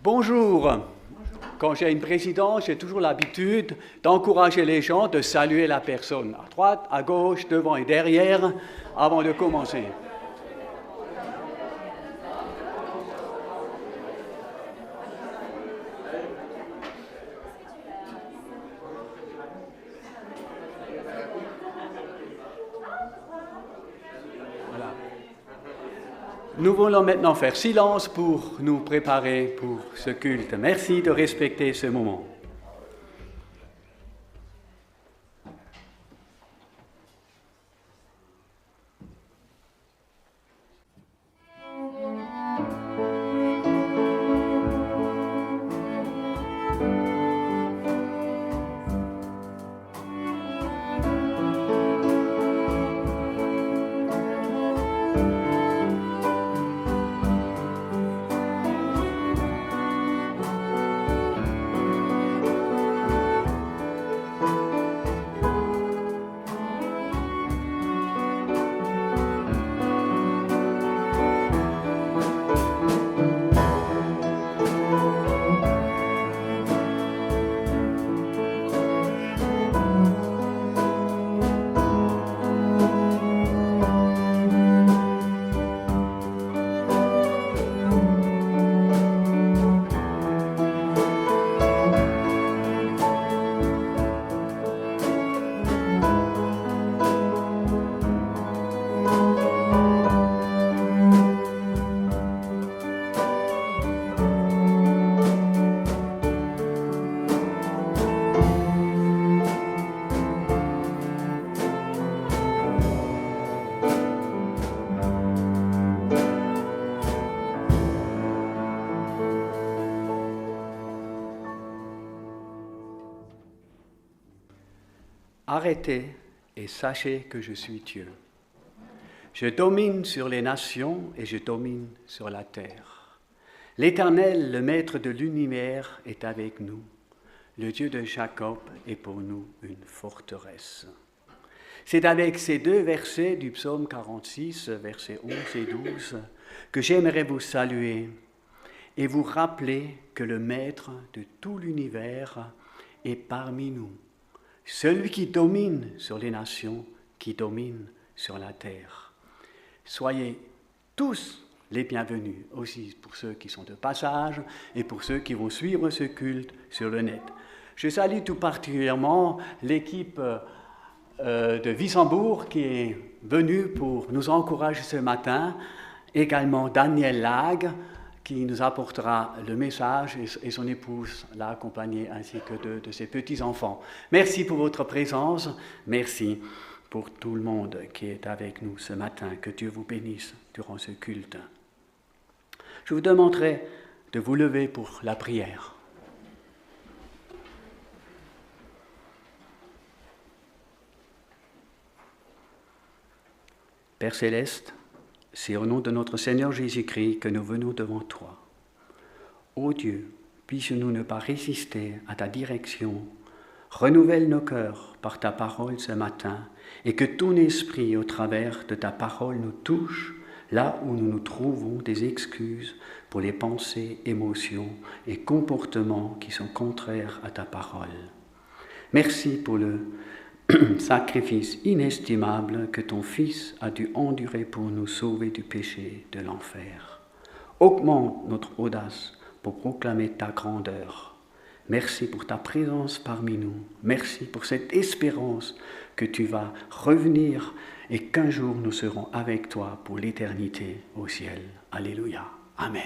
Bonjour. Quand j'ai une présidence, j'ai toujours l'habitude d'encourager les gens, de saluer la personne à droite, à gauche, devant et derrière, avant de commencer. Voilà. Nous voulons maintenant faire silence pour nous préparer pour ce culte. Merci de respecter ce moment. Arrêtez et sachez que je suis Dieu. Je domine sur les nations et je domine sur la terre. L'Éternel, le Maître de l'univers, est avec nous. Le Dieu de Jacob est pour nous une forteresse. C'est avec ces deux versets du psaume 46, versets 11 et 12, que j'aimerais vous saluer et vous rappeler que le Maître de tout l'univers est parmi nous. Celui qui domine sur les nations, qui domine sur la terre. Soyez tous les bienvenus, aussi pour ceux qui sont de passage et pour ceux qui vont suivre ce culte sur le net. Je salue tout particulièrement l'équipe de Wissembourg qui est venue pour nous encourager ce matin, également Daniel Lag, qui nous apportera le message et son épouse l'a accompagné ainsi que deux de ses petits-enfants. Merci pour votre présence, merci pour tout le monde qui est avec nous ce matin. Que Dieu vous bénisse durant ce culte. Je vous demanderai de vous lever pour la prière. Père Céleste, c'est au nom de notre Seigneur Jésus-Christ que nous venons devant toi. Ô Dieu, puissions-nous ne pas résister à ta direction. Renouvelle nos cœurs par ta parole ce matin et que ton esprit au travers de ta parole nous touche là où nous nous trouvons des excuses pour les pensées, émotions et comportements qui sont contraires à ta parole. Merci pour le sacrifice inestimable que ton Fils a dû endurer pour nous sauver du péché, de l'enfer. Augmente notre audace pour proclamer ta grandeur. Merci pour ta présence parmi nous. Merci pour cette espérance que tu vas revenir et qu'un jour nous serons avec toi pour l'éternité au ciel. Alléluia. Amen.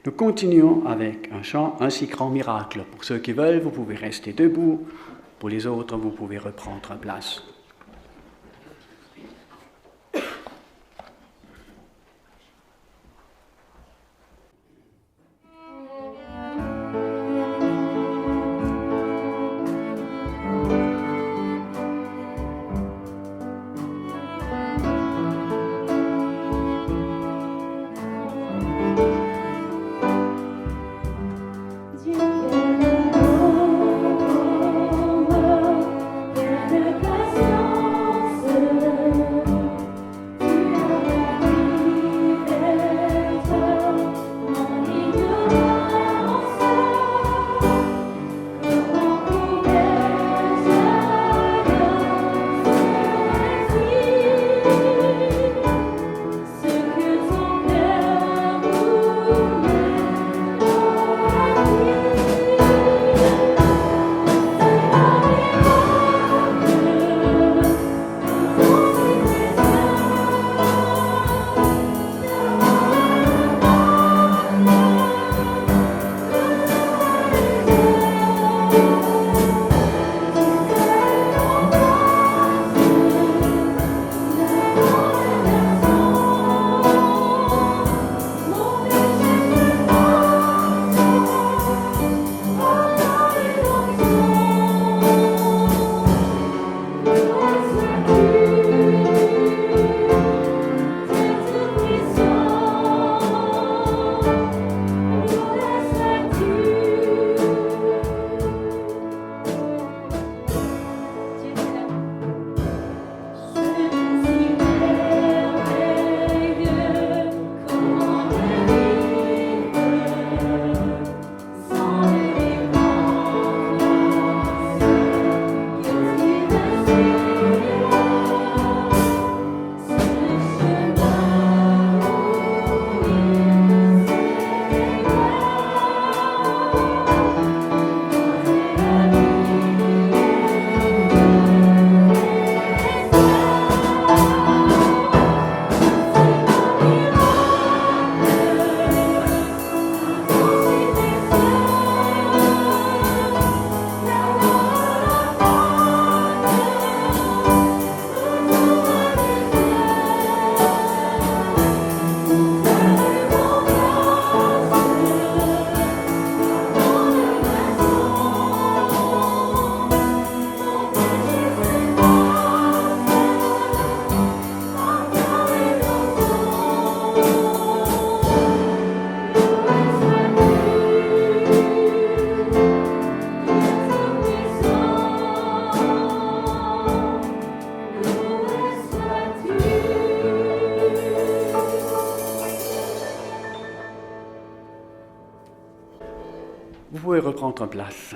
Nous continuons avec un chant, un si grand miracle. Pour ceux qui veulent, vous pouvez rester debout. Pour les autres, vous pouvez reprendre place. Dieu est le Vous pouvez reprendre place.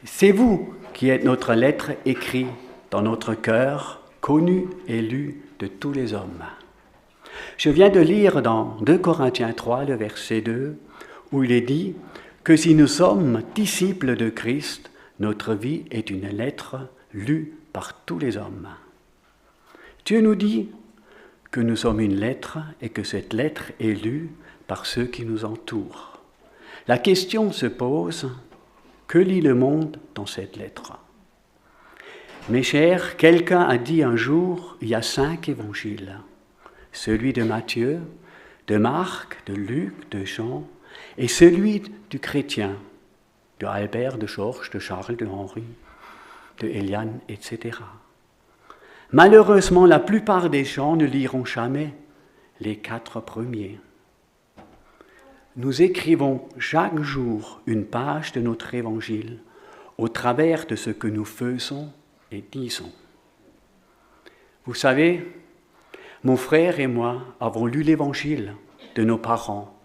C'est vous qui êtes notre lettre écrite dans notre cœur, connue et lue de tous les hommes. Je viens de lire dans 2 Corinthiens 3, le verset 2, où il est dit que si nous sommes disciples de Christ, notre vie est une lettre lue par tous les hommes. Dieu nous dit que nous sommes une lettre et que cette lettre est lue par ceux qui nous entourent. La question se pose, que lit le monde dans cette lettre? Mes chers, quelqu'un a dit un jour, il y a 5 évangiles. Celui de Matthieu, de Marc, de Luc, de Jean, et celui du chrétien, de Albert, de Georges, de Charles, de Henri, de Eliane, etc. Malheureusement, la plupart des gens ne liront jamais les 4 premiers. Nous écrivons chaque jour une page de notre évangile au travers de ce que nous faisons et disons. Vous savez, mon frère et moi avons lu l'évangile de nos parents.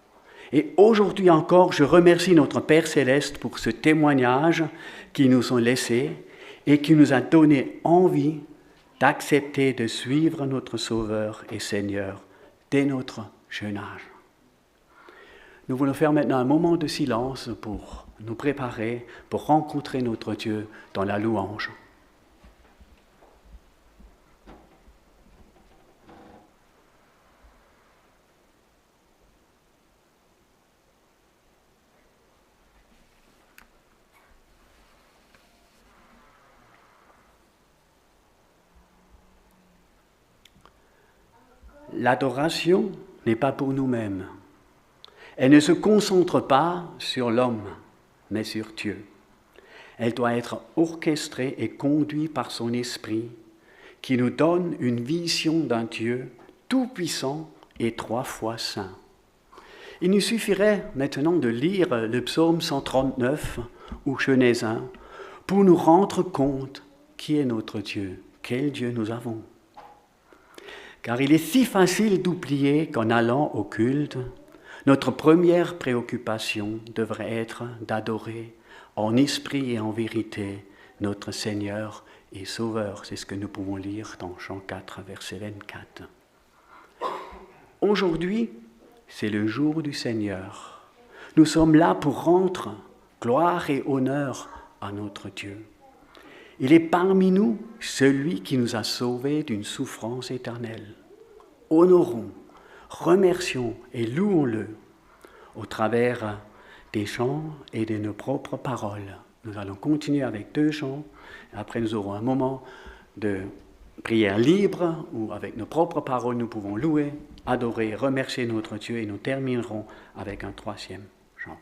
Et aujourd'hui encore, je remercie notre Père Céleste pour ce témoignage qu'ils nous ont laissé et qui nous a donné envie d'accepter de suivre notre Sauveur et Seigneur dès notre jeune âge. Nous voulons faire maintenant un moment de silence pour nous préparer, pour rencontrer notre Dieu dans la louange. L'adoration n'est pas pour nous-mêmes. Elle ne se concentre pas sur l'homme, mais sur Dieu. Elle doit être orchestrée et conduite par son esprit, qui nous donne une vision d'un Dieu tout-puissant et 3 fois saint. Il nous suffirait maintenant de lire le psaume 139 ou Genèse 1 pour nous rendre compte qui est notre Dieu, quel Dieu nous avons. Car il est si facile d'oublier qu'en allant au culte, notre première préoccupation devrait être d'adorer en esprit et en vérité notre Seigneur et Sauveur. C'est ce que nous pouvons lire dans Jean 4, verset 24. Aujourd'hui, c'est le jour du Seigneur. Nous sommes là pour rendre gloire et honneur à notre Dieu. Il est parmi nous celui qui nous a sauvés d'une souffrance éternelle. Honorons, remercions et louons-le au travers des chants et de nos propres paroles. Nous allons continuer avec 2 chants. Après, nous aurons un moment de prière libre où, avec nos propres paroles, nous pouvons louer, adorer, remercier notre Dieu et nous terminerons avec un 3e chant.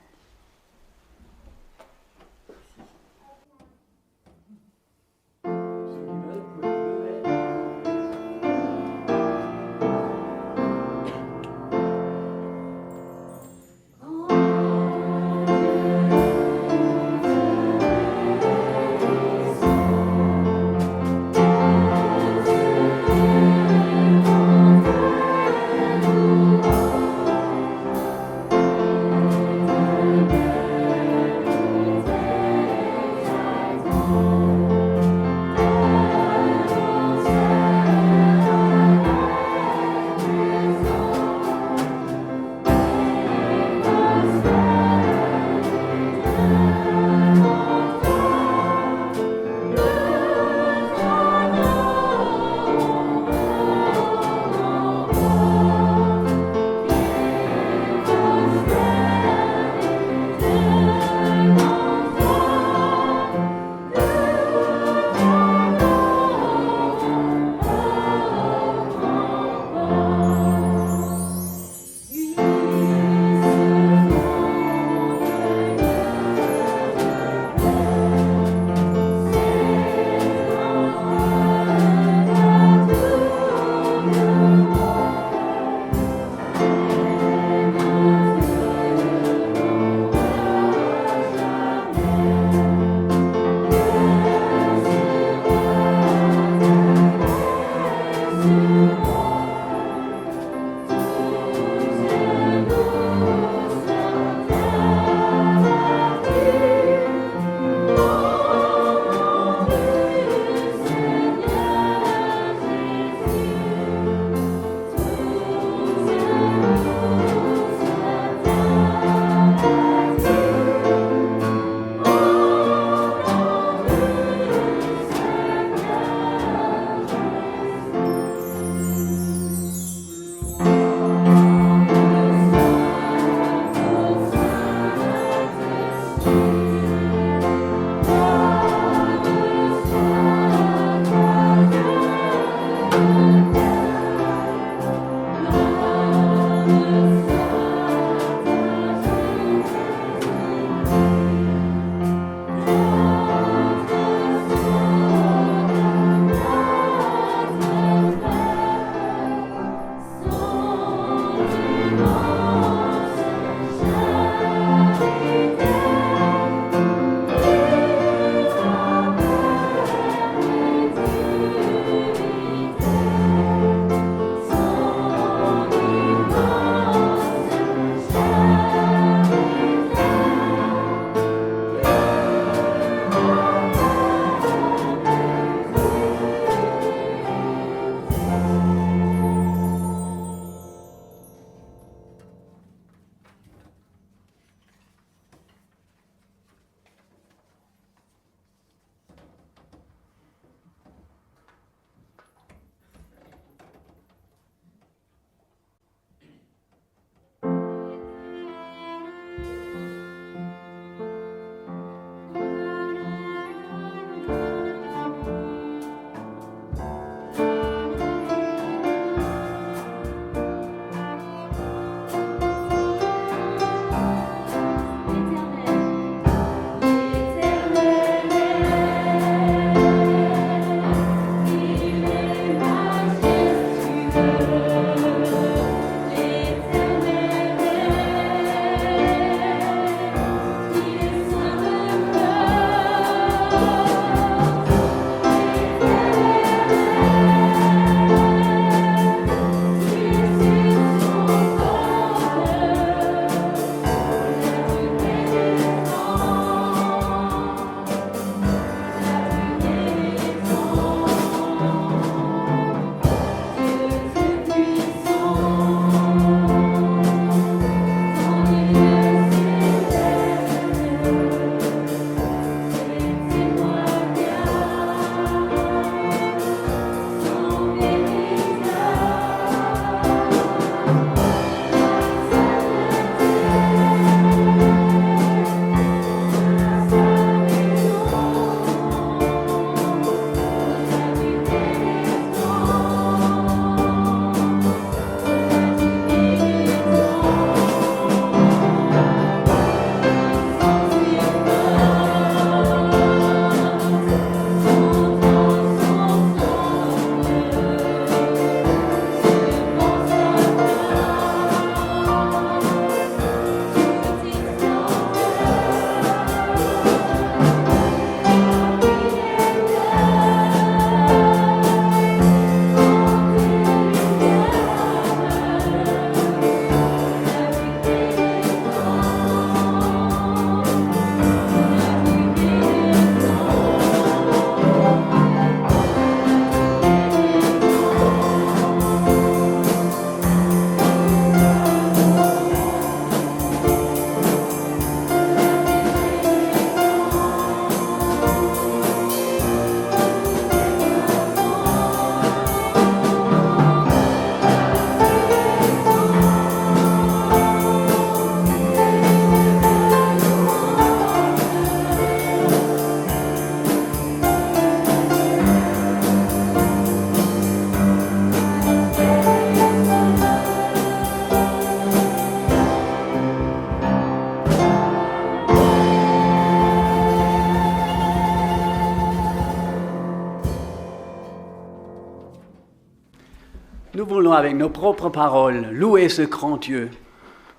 avec nos propres paroles louer ce grand Dieu.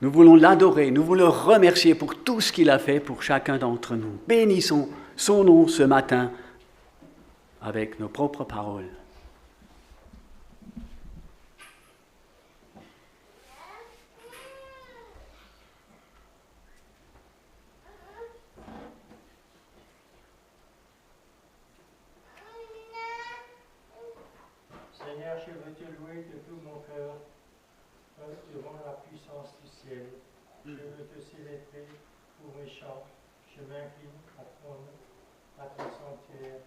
Nous voulons l'adorer, nous voulons le remercier pour tout ce qu'il a fait pour chacun d'entre nous. Bénissons son nom ce matin avec nos propres paroles. Seigneur, je veux te louer de tout mon cœur devant la puissance du ciel. Je veux te célébrer pour mes chants. Je m'incline à ton sanctuaire.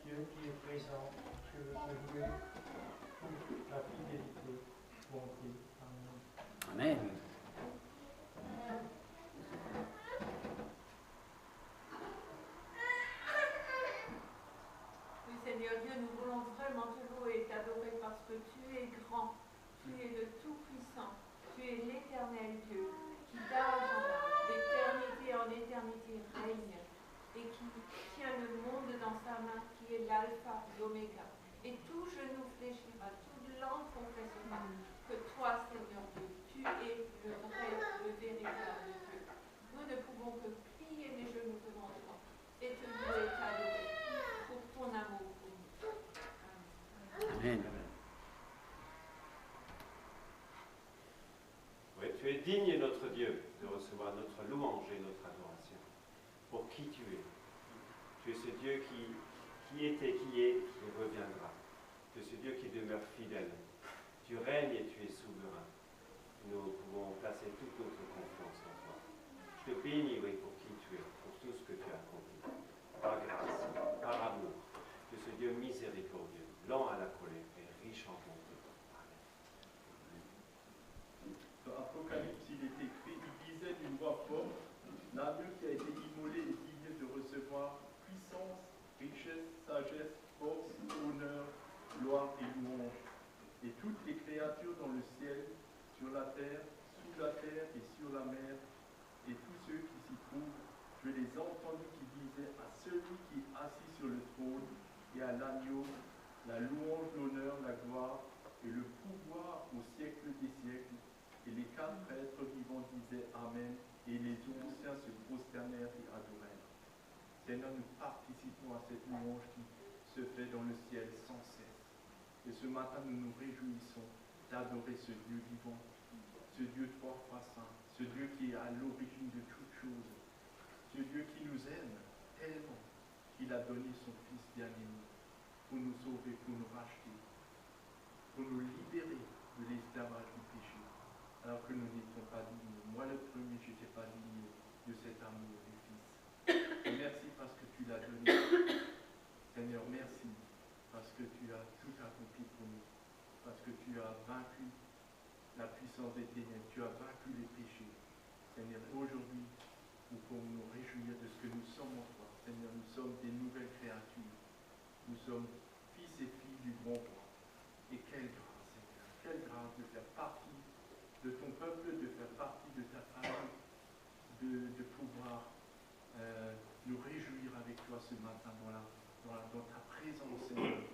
Dieu qui est présent, je veux te louer pour la fidélité, bonté. Amen. Amen. Oui, Seigneur Dieu, nous voulons vraiment te louer et t'adorer parce que tu es grand, tu es le Tout-Puissant, tu es l'Éternel Dieu qui d'âge en âge, d'éternité en éternité règne et qui tient le monde dans sa main, qui est l'alpha, l'oméga. Et tout genou fléchira, toute langue confessera que toi, Seigneur Dieu, tu es le vrai, le véritable Dieu. Nous ne pouvons que plier les genoux devant toi et te louer et t'adorer pour ton amour pour nous. Amen. Oui, tu es digne, notre Dieu, de recevoir notre louange et notre adoration. Pour qui tu es. Tu es ce Dieu qui était, qui est, qui reviendra. Tu es ce Dieu qui demeure fidèle. Tu règnes et tu es souverain. Nous pouvons placer toute notre confiance en toi. Je te bénis, oui, pour qui tu es, pour tout ce que tu as accompli. Par grâce, par amour. Tu es ce Dieu miséricordieux, lent à la colère et riche en bonté. Dans Apocalypse, il est écrit, il disait d'une voix forte, l'agneau qui a été immolé est digne de recevoir puissance, richesse, sagesse, force, honneur, gloire et louange. Et toutes les créatures dans le ciel, sur la terre, sous la terre et sur la mer, et tous ceux qui s'y trouvent, je les ai entendus qui disaient à celui qui est assis sur le trône et à l'agneau, la louange, l'honneur, la gloire et le pouvoir au siècle des siècles. Et les quatre êtres vivants disaient Amen, et les anciens se prosternèrent et adorèrent. Seigneur, nous participons à cette louange qui se fait dans le ciel sans cesse. Et ce matin, nous nous réjouissons d'adorer ce Dieu vivant, ce Dieu trois fois saint, ce Dieu qui est à l'origine de toutes choses, ce Dieu qui nous aime tellement qu'il a donné son Fils bien-aimé pour nous sauver, pour nous racheter, pour nous libérer de l'esclavage du péché, alors que nous n'étions pas dignes. Moi, le premier, je n'étais pas digne de cet amour du Fils. Et merci parce que tu l'as donné. Seigneur, merci parce que tu as tout accompli pour nous, parce que tu as vaincu la puissance des ténèbres, tu as vaincu les péchés. Seigneur, aujourd'hui, nous pouvons nous réjouir de ce que nous sommes en toi. Seigneur, nous sommes des nouvelles créatures. Nous sommes fils et filles du grand roi. Et quelle grâce, Seigneur, quelle grâce de faire partie de ton peuple, de faire partie de ta famille, de pouvoir nous réjouir avec toi ce matin dans ta présence, Seigneur.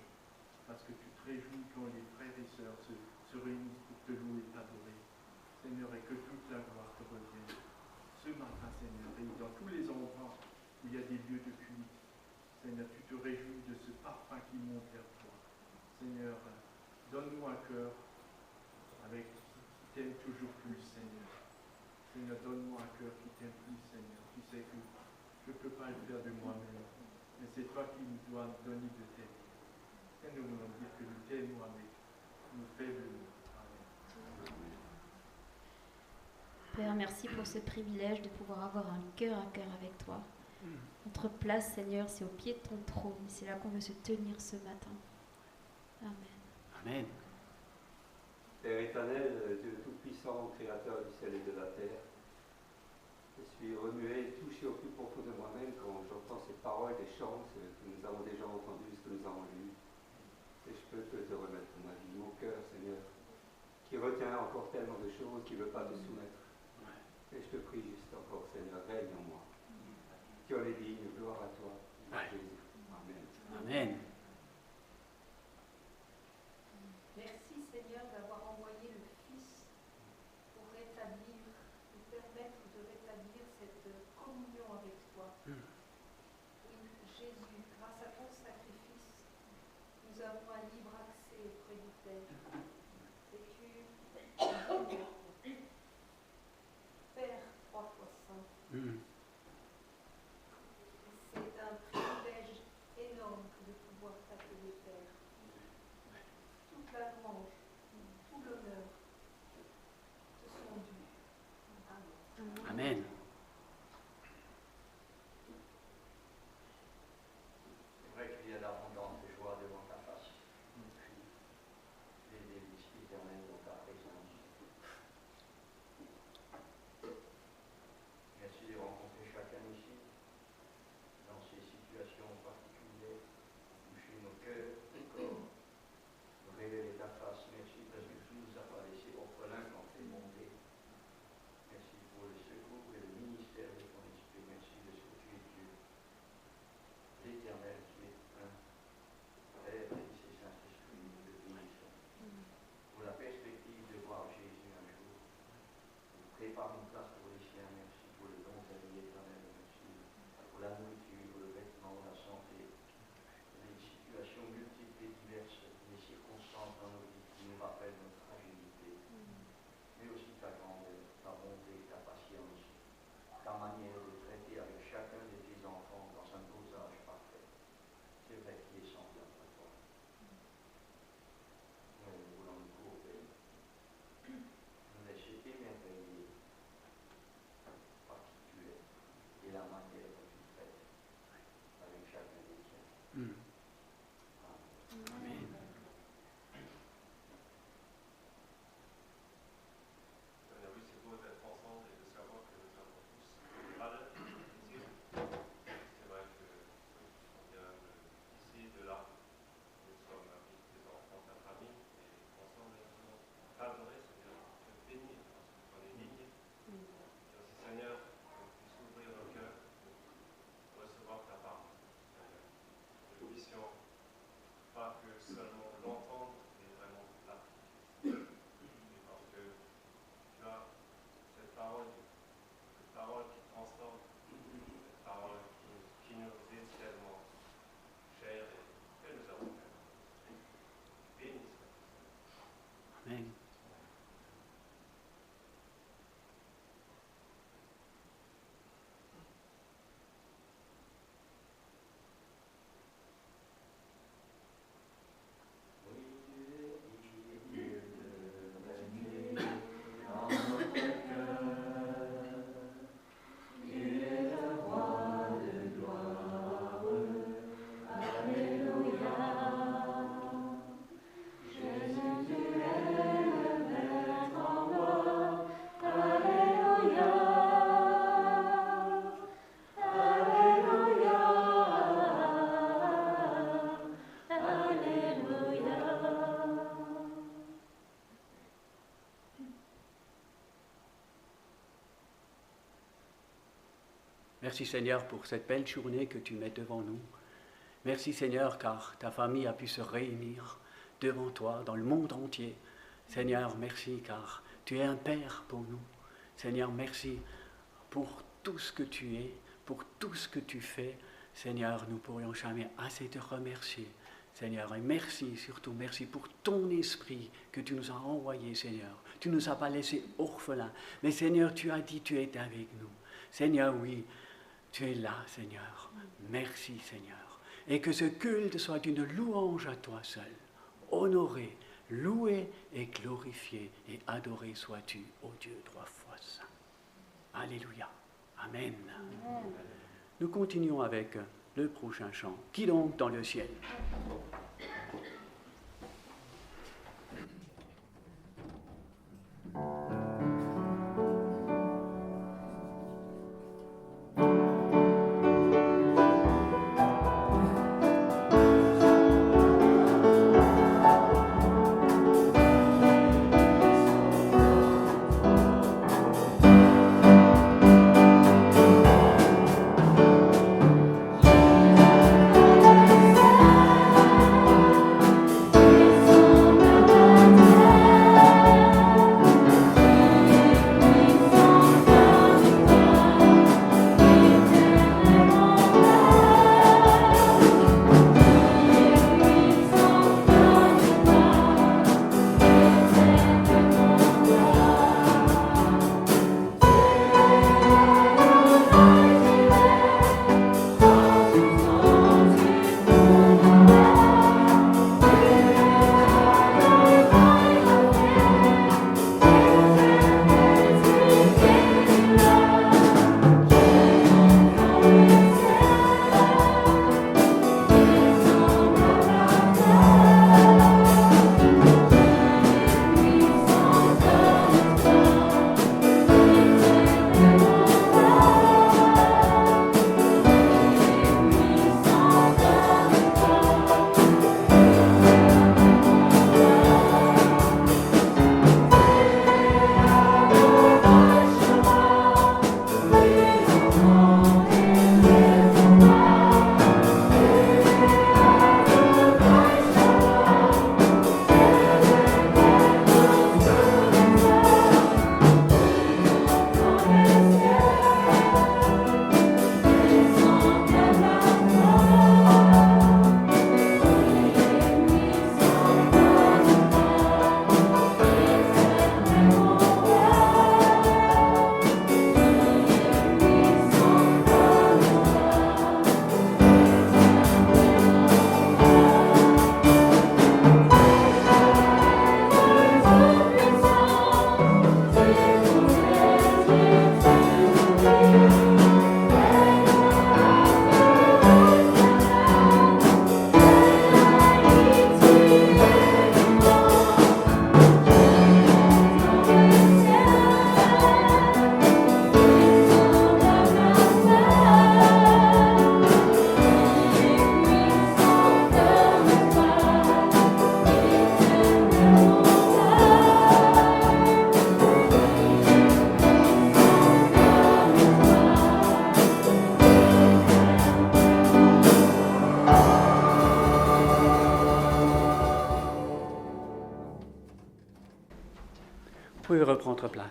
Parce que tu te réjouis quand les frères et sœurs se réunissent pour te louer et t'adorer. Seigneur, et que toute la gloire te revienne. Ce matin, Seigneur, et dans tous les endroits où il y a des lieux de culte, Seigneur, tu te réjouis de ce parfum qui monte vers toi. Seigneur, donne-nous un cœur qui t'aime toujours plus, Seigneur. Seigneur, donne-moi un cœur qui t'aime plus, Seigneur. Tu sais que je ne peux pas le faire de moi-même, mais c'est toi qui nous dois donner de t'aimer. Seigneur, nous voulons dire que nous t'aimons avec nos faibles mots. Amen. Père, merci pour ce privilège de pouvoir avoir un cœur à cœur avec toi. Notre place, Seigneur, c'est au pied de ton trône. C'est là qu'on veut se tenir ce matin. Amen. Amen. Père éternel, Dieu tout-puissant, créateur du ciel et de la terre, je suis remué, touché au plus profond de moi-même quand j'entends ces paroles, des chants que nous avons déjà entendus, ce que nous avons lu. Et je peux te remettre ma vie, mon cœur, Seigneur, qui retient encore tellement de choses, qui ne veut pas te soumettre. Et je te prie juste encore, Seigneur, règne en moi. Tu en es digne, gloire à toi, Jésus. Amen. Amen. Merci Seigneur d'avoir envoyé Merci Seigneur pour cette belle journée que tu mets devant nous. Merci Seigneur car ta famille a pu se réunir devant toi dans le monde entier. Seigneur, merci car tu es un Père pour nous. Seigneur, merci pour tout ce que tu es, pour tout ce que tu fais. Seigneur, nous ne pourrions jamais assez te remercier. Seigneur, et merci, surtout merci pour ton esprit que tu nous as envoyé, Seigneur. Tu ne nous as pas laissés orphelins, mais Seigneur, tu as dit, tu es avec nous. Seigneur, oui, tu es là, Seigneur. Merci, Seigneur. Et que ce culte soit une louange à toi seul. Honoré, loué et glorifié et adoré sois-tu, ô Dieu, 3 fois saint. Alléluia. Amen. Amen. Nous continuons avec le prochain chant. Qui donc dans le ciel? Vous pouvez reprendre place.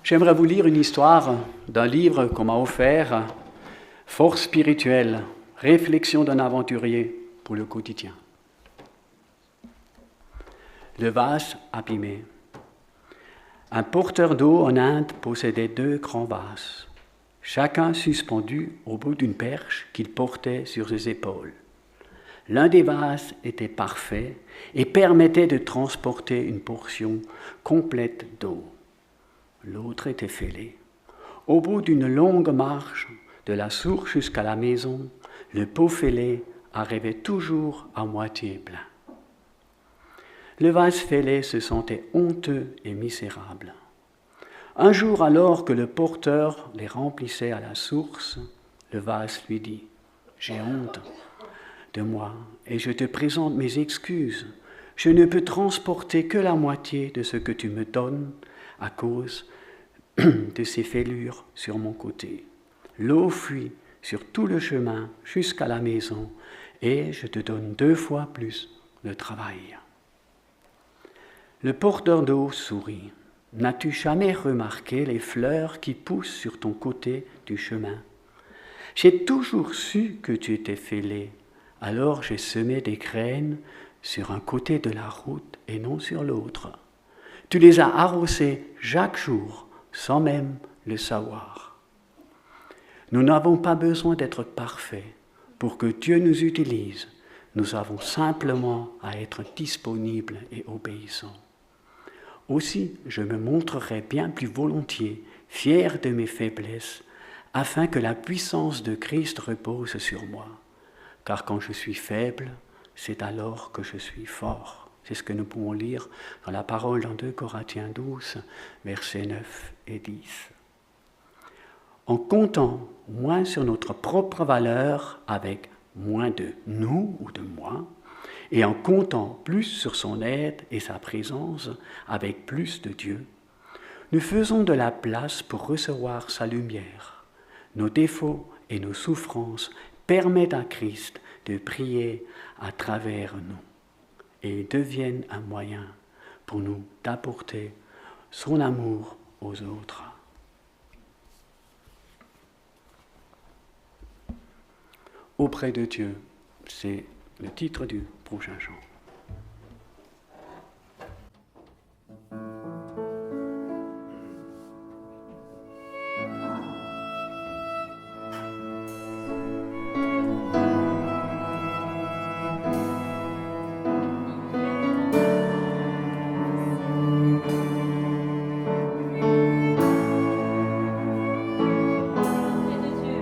J'aimerais vous lire une histoire d'un livre qu'on m'a offert, Force spirituelle, réflexion d'un aventurier pour le quotidien. Le vase abîmé. Un porteur d'eau en Inde possédait 2 grands vases, chacun suspendu au bout d'une perche qu'il portait sur ses épaules. L'un des vases était parfait et permettait de transporter une portion complète d'eau. L'autre était fêlé. Au bout d'une longue marche, de la source jusqu'à la maison, le pot fêlé arrivait toujours à moitié plein. Le vase fêlé se sentait honteux et misérable. Un jour, alors que le porteur les remplissait à la source, le vase lui dit « J'ai honte de moi et je te présente mes excuses. Je ne peux transporter que la moitié de ce que tu me donnes à cause de ces fêlures sur mon côté. L'eau fuit sur tout le chemin jusqu'à la maison et je te donne 2 fois plus de travail. Le porteur d'eau sourit. N'as-tu jamais remarqué les fleurs qui poussent sur ton côté du chemin? J'ai toujours su que tu étais fêlé, alors j'ai semé des graines sur un côté de la route et non sur l'autre. Tu les as arrosées chaque jour, sans même le savoir. Nous n'avons pas besoin d'être parfaits pour que Dieu nous utilise. Nous avons simplement à être disponibles et obéissants. Aussi, je me montrerai bien plus volontiers fier de mes faiblesses, afin que la puissance de Christ repose sur moi. Car quand je suis faible, c'est alors que je suis fort. C'est ce que nous pouvons lire dans la parole dans 2 Corinthiens 12, versets 9 et 10. En comptant moins sur notre propre valeur avec moins de nous ou de moi, et en comptant plus sur son aide et sa présence avec plus de Dieu, nous faisons de la place pour recevoir sa lumière. Nos défauts et nos souffrances permettent à Christ de prier à travers nous et deviennent un moyen pour nous d'apporter son amour aux autres. Auprès de Dieu, c'est le titre du prochain chant. Auprès de Dieu.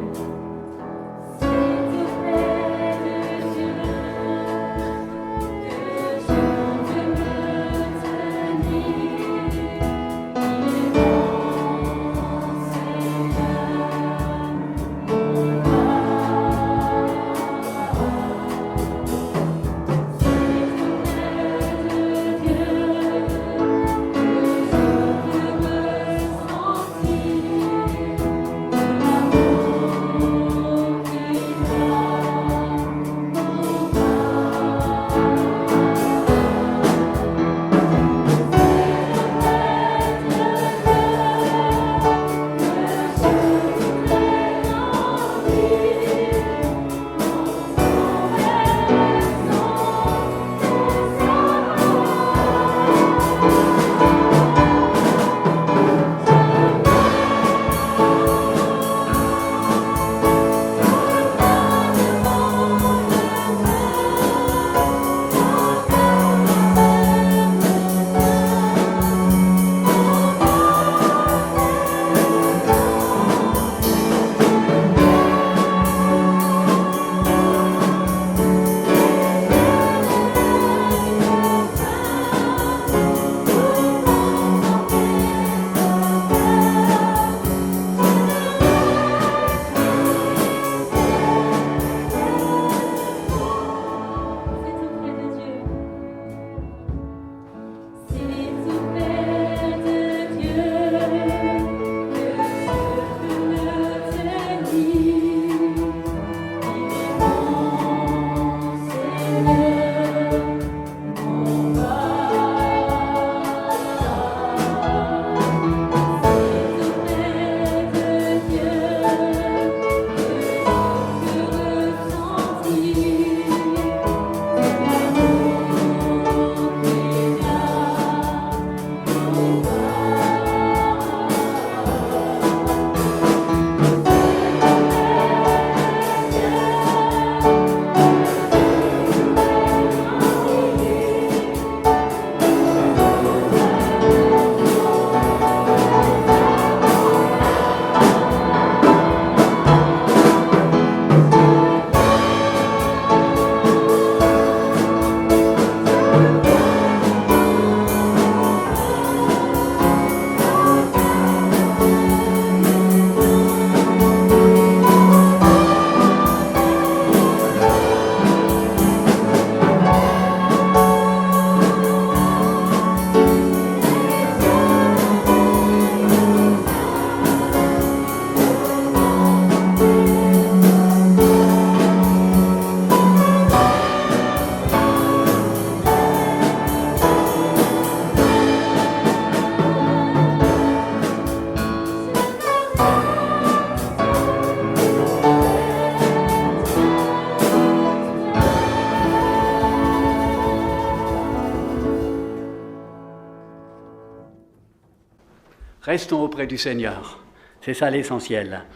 Restons auprès du Seigneur. C'est ça l'essentiel.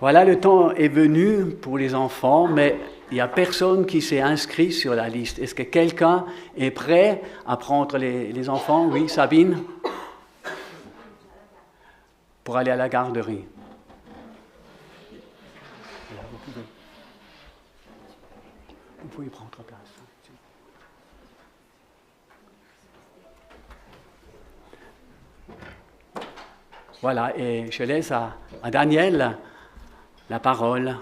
Voilà, le temps est venu pour les enfants, mais il n'y a personne qui s'est inscrit sur la liste. Est-ce que quelqu'un est prêt à prendre les enfants? Oui, Sabine? Pour aller à la garderie. Voilà, vous pouvez prendre place. Voilà, et je laisse à Daniel la parole.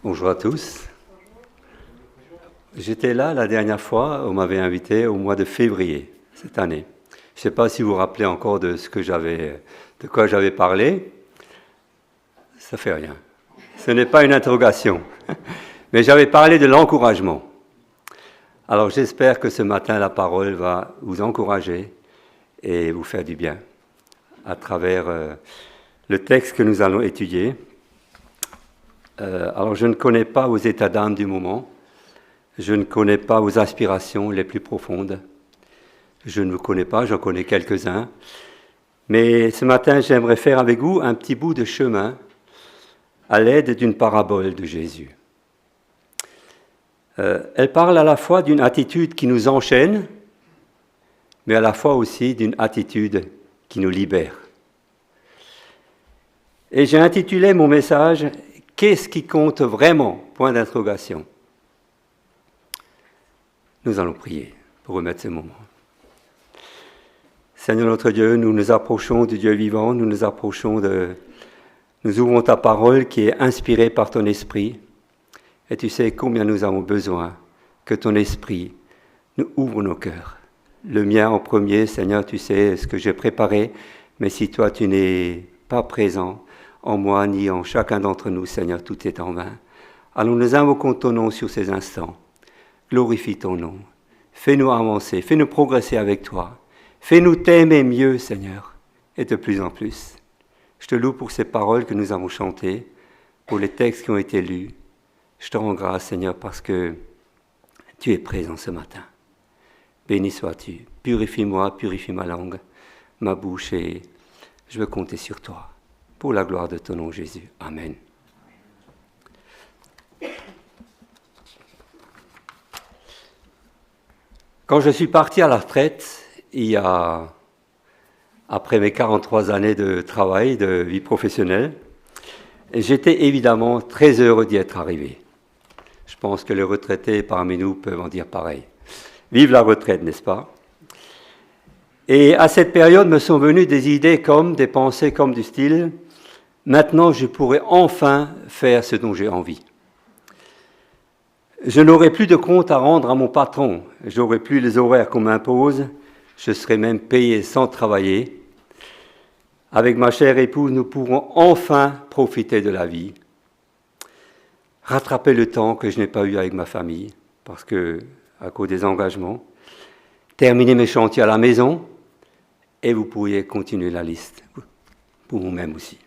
Bonjour à tous. J'étais là la dernière fois, on m'avait invité au mois de février cette année. Je ne sais pas si vous vous rappelez encore de quoi j'avais parlé. Ça fait rien. Ce n'est pas une interrogation. Mais j'avais parlé de l'encouragement. Alors j'espère que ce matin la parole va vous encourager et vous faire du bien à travers le texte que nous allons étudier. Alors je ne connais pas vos états d'âme du moment, je ne connais pas vos aspirations les plus profondes, je ne vous connais pas, j'en connais quelques-uns, mais ce matin j'aimerais faire avec vous un petit bout de chemin à l'aide d'une parabole de Jésus. Elle parle à la fois d'une attitude qui nous enchaîne, mais à la fois aussi d'une attitude qui nous libère. Et j'ai intitulé mon message « Qu'est-ce qui compte vraiment ?» Point d'interrogation. Nous allons prier pour remettre ce moment. Seigneur notre Dieu, nous nous approchons du Dieu vivant, nous ouvrons ta parole qui est inspirée par ton esprit. Et tu sais combien nous avons besoin que ton esprit nous ouvre nos cœurs. Le mien en premier, Seigneur, tu sais ce que j'ai préparé, mais si toi tu n'es pas présent en moi ni en chacun d'entre nous, Seigneur, tout est en vain. Alors nous invoquons ton nom sur ces instants. Glorifie ton nom. Fais-nous avancer, fais-nous progresser avec toi. Fais-nous t'aimer mieux, Seigneur, et de plus en plus. Je te loue pour ces paroles que nous avons chantées, pour les textes qui ont été lus. Je te rends grâce, Seigneur, parce que tu es présent ce matin. Béni sois-tu. Purifie-moi, purifie ma langue, ma bouche, et je veux compter sur toi. Pour la gloire de ton nom, Jésus. Amen. Quand je suis parti à la retraite, après mes 43 années de travail, de vie professionnelle, j'étais évidemment très heureux d'y être arrivé. Je pense que les retraités parmi nous peuvent en dire pareil. Vive la retraite, n'est-ce pas? Et à cette période me sont venues des idées des pensées comme du style « Maintenant, je pourrais enfin faire ce dont j'ai envie. Je n'aurai plus de compte à rendre à mon patron, je n'aurai plus les horaires qu'on m'impose, je serai même payé sans travailler. Avec ma chère épouse, nous pourrons enfin profiter de la vie. Rattraper le temps que je n'ai pas eu avec ma famille, à cause des engagements. Terminer mes chantiers à la maison, et vous pourriez continuer la liste, pour vous-même aussi.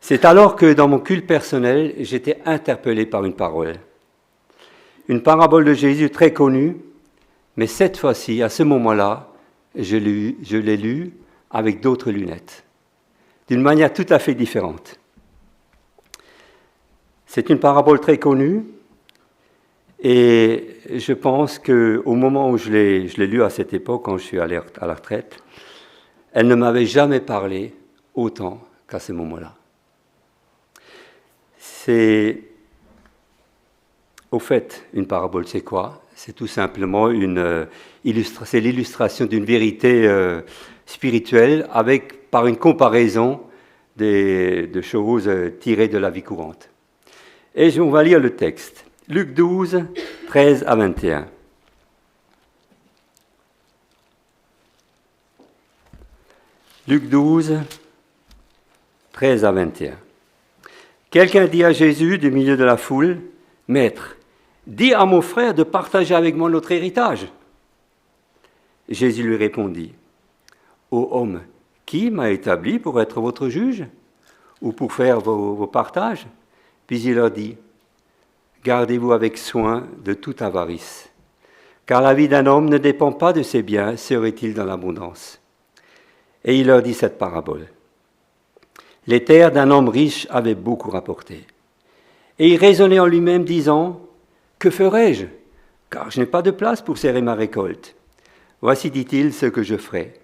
C'est alors que dans mon culte personnel, j'étais interpellé par une parole. Une parabole de Jésus très connue, mais cette fois-ci, à ce moment-là, je l'ai lue avec d'autres lunettes, d'une manière tout à fait différente. C'est une parabole très connue, et je pense qu'au moment où je l'ai lue à cette époque, quand je suis allé à la retraite, elle ne m'avait jamais parlé autant qu'à ce moment-là. Au fait, une parabole, c'est quoi? C'est tout simplement c'est l'illustration d'une vérité spirituelle par une comparaison de choses tirées de la vie courante. Et on va lire le texte. Luc 12, 13 à 21. Luc 12, 13 à 21. Quelqu'un dit à Jésus du milieu de la foule, « Maître, dis à mon frère de partager avec moi notre héritage. » Jésus lui répondit, « Ô homme, qui m'a établi pour être votre juge ou pour faire vos partages ?» Puis il leur dit, « Gardez-vous avec soin de toute avarice, car la vie d'un homme ne dépend pas de ses biens, serait-il dans l'abondance. » Et il leur dit cette parabole. Les terres d'un homme riche avaient beaucoup rapporté. Et il raisonnait en lui-même, disant, « Que ferai-je, car je n'ai pas de place pour serrer ma récolte. Voici, dit-il, ce que je ferai.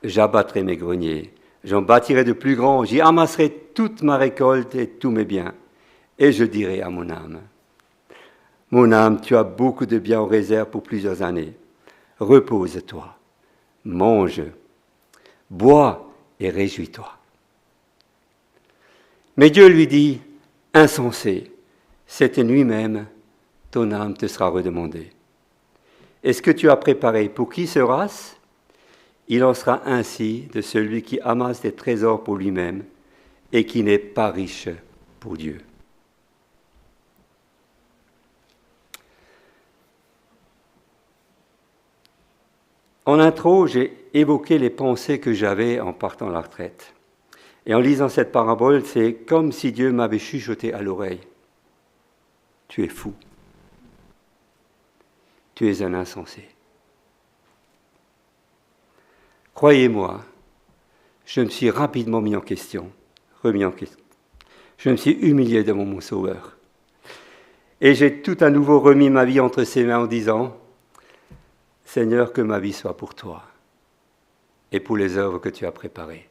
J'abattrai mes greniers, j'en bâtirai de plus grands, j'y amasserai toute ma récolte et tous mes biens. Et je dirai à mon âme, « Mon âme, tu as beaucoup de biens en réserve pour plusieurs années. Repose-toi, mange, bois et réjouis-toi. » Mais Dieu lui dit, « Insensé, cette nuit même, ton âme te sera redemandée. Et ce que tu as préparé, pour qui sera-ce ? Il en sera ainsi de celui qui amasse des trésors pour lui-même et qui n'est pas riche pour Dieu. » En intro, j'ai évoqué les pensées que j'avais en partant à la retraite. Et en lisant cette parabole, c'est comme si Dieu m'avait chuchoté à l'oreille. « Tu es fou. Tu es un insensé. » Croyez-moi, je me suis rapidement remis en question. Je me suis humilié devant mon Sauveur. Et j'ai tout à nouveau remis ma vie entre ses mains en disant, « Seigneur, que ma vie soit pour toi et pour les œuvres que tu as préparées.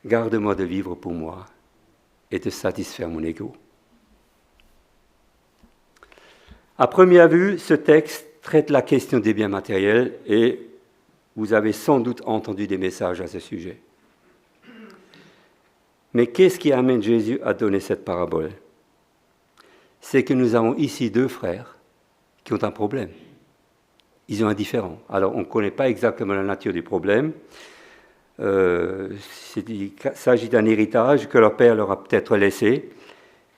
Garde-moi de vivre pour moi et de satisfaire mon ego. » À première vue, ce texte traite la question des biens matériels et vous avez sans doute entendu des messages à ce sujet. Mais qu'est-ce qui amène Jésus à donner cette parabole ? C'est que nous avons ici deux frères qui ont un problème. Ils ont un différend. Alors, on ne connaît pas exactement la nature du problème. Il s'agit d'un héritage que leur père leur a peut-être laissé.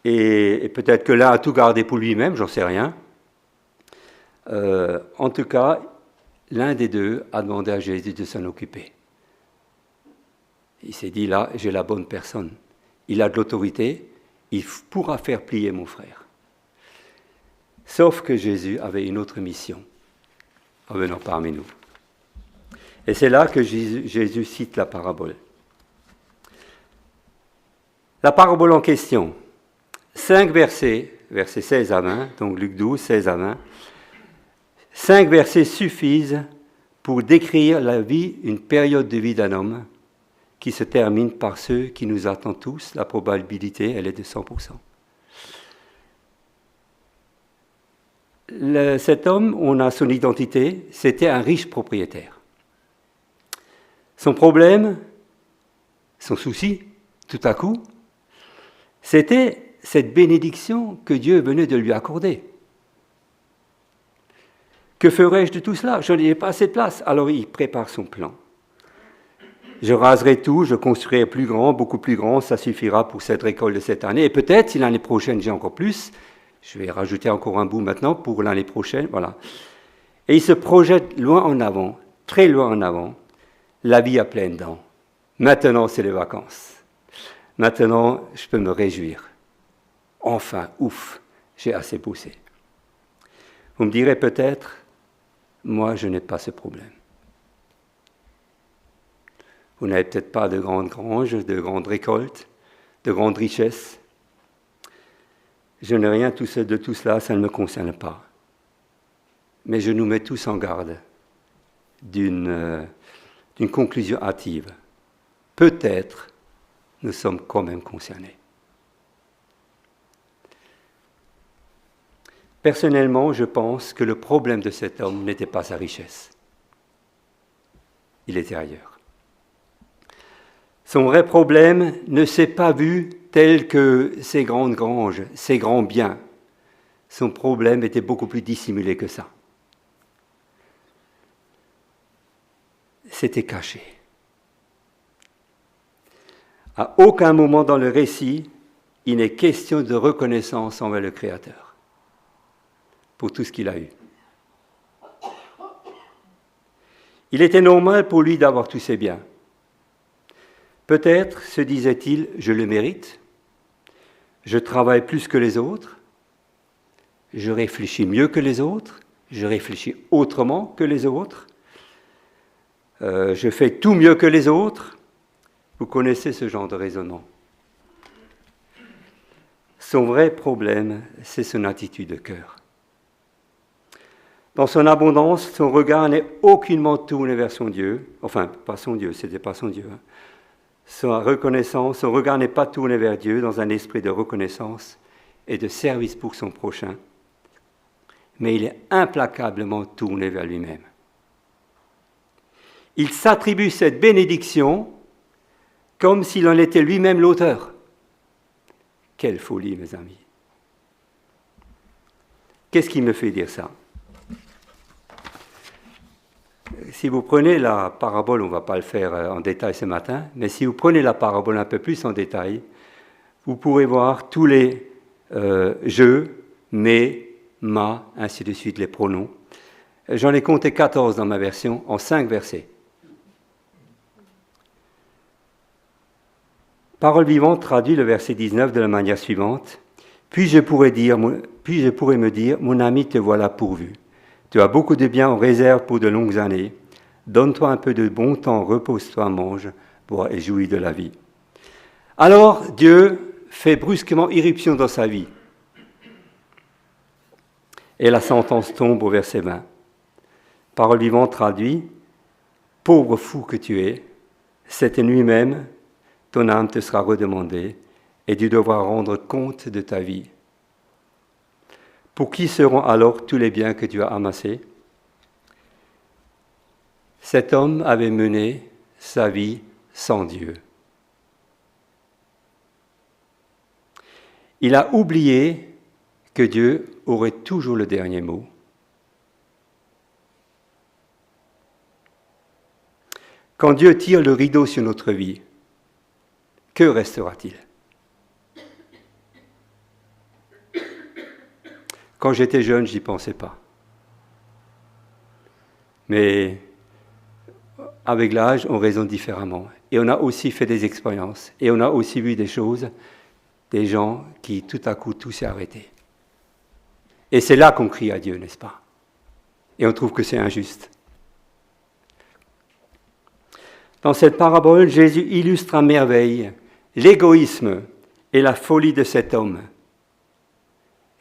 Et peut-être que l'un a tout gardé pour lui-même, j'en sais rien. En tout cas, l'un des deux a demandé à Jésus de s'en occuper. Il s'est dit, là, j'ai la bonne personne. Il a de l'autorité, il pourra faire plier mon frère. Sauf que Jésus avait une autre mission en venant parmi nous. Et c'est là que Jésus cite la parabole. La parabole en question, 5 versets, versets 16 à 20, donc Luc 12, 16 à 20, 5 versets suffisent pour décrire la vie, une période de vie d'un homme qui se termine par ceux qui nous attendent tous. La probabilité, elle est de 100%. Cet homme, on a son identité, c'était un riche propriétaire. Son problème, son souci, tout à coup, c'était cette bénédiction que Dieu venait de lui accorder. Que ferais-je de tout cela ? Je n'ai pas assez de place. Alors il prépare son plan. Je raserai tout, je construirai plus grand, beaucoup plus grand, ça suffira pour cette récolte de cette année. Et peut-être, si l'année prochaine j'ai encore plus, je vais rajouter encore un bout maintenant pour l'année prochaine, voilà. Et il se projette loin en avant, très loin en avant, la vie à pleines dents. Maintenant, c'est les vacances. Maintenant, je peux me réjouir. Enfin, ouf, j'ai assez poussé. Vous me direz peut-être, moi, je n'ai pas ce problème. Vous n'avez peut-être pas de grandes granges, de grandes récoltes, de grandes richesses. Je n'ai rien de tout cela, ça ne me concerne pas. Mais je nous mets tous en garde d'une conclusion hâtive. Peut-être nous sommes quand même concernés. Personnellement, je pense que le problème de cet homme n'était pas sa richesse. Il était ailleurs. Son vrai problème ne s'est pas vu tel que ses grandes granges, ses grands biens. Son problème était beaucoup plus dissimulé que ça. C'était caché. À aucun moment dans le récit, il n'est question de reconnaissance envers le Créateur pour tout ce qu'il a eu. Il était normal pour lui d'avoir tous ses biens. Peut-être se disait-il, je le mérite, je travaille plus que les autres, je réfléchis mieux que les autres, je réfléchis autrement que les autres, je fais tout mieux que les autres. Vous connaissez ce genre de raisonnement. Son vrai problème, c'est son attitude de cœur. Dans son abondance, son regard n'est aucunement tourné vers son Dieu, enfin, pas son Dieu, c'était pas son Dieu. Sa reconnaissance, son regard n'est pas tourné vers Dieu dans un esprit de reconnaissance et de service pour son prochain, mais il est implacablement tourné vers lui-même. Il s'attribue cette bénédiction comme s'il en était lui-même l'auteur. Quelle folie, mes amis. Qu'est-ce qui me fait dire ça ? Si vous prenez la parabole, on ne va pas le faire en détail ce matin, mais si vous prenez la parabole un peu plus en détail, vous pourrez voir tous les je, mais, ma, ainsi de suite, les pronoms. J'en ai compté 14 dans ma version, en 5 versets. Parole vivante traduit le verset 19 de la manière suivante. Puis je pourrais me dire, mon ami, te voilà pourvu. Tu as beaucoup de biens en réserve pour de longues années. Donne-toi un peu de bon temps, repose-toi, mange, bois et jouis de la vie. Alors Dieu fait brusquement irruption dans sa vie. Et la sentence tombe au verset 20. Parole vivante traduit, pauvre fou que tu es, cette nuit même, ton âme te sera redemandée et tu devras rendre compte de ta vie. Pour qui seront alors tous les biens que tu as amassés ? Cet homme avait mené sa vie sans Dieu. Il a oublié que Dieu aurait toujours le dernier mot. Quand Dieu tire le rideau sur notre vie, que restera-t-il ? Quand j'étais jeune, je n'y pensais pas. Mais avec l'âge, on raisonne différemment. Et on a aussi fait des expériences. Et on a aussi vu des choses, des gens qui, tout à coup, tout s'est arrêté. Et c'est là qu'on crie à Dieu, n'est-ce pas ? Et on trouve que c'est injuste. Dans cette parabole, Jésus illustre à merveille l'égoïsme et la folie de cet homme.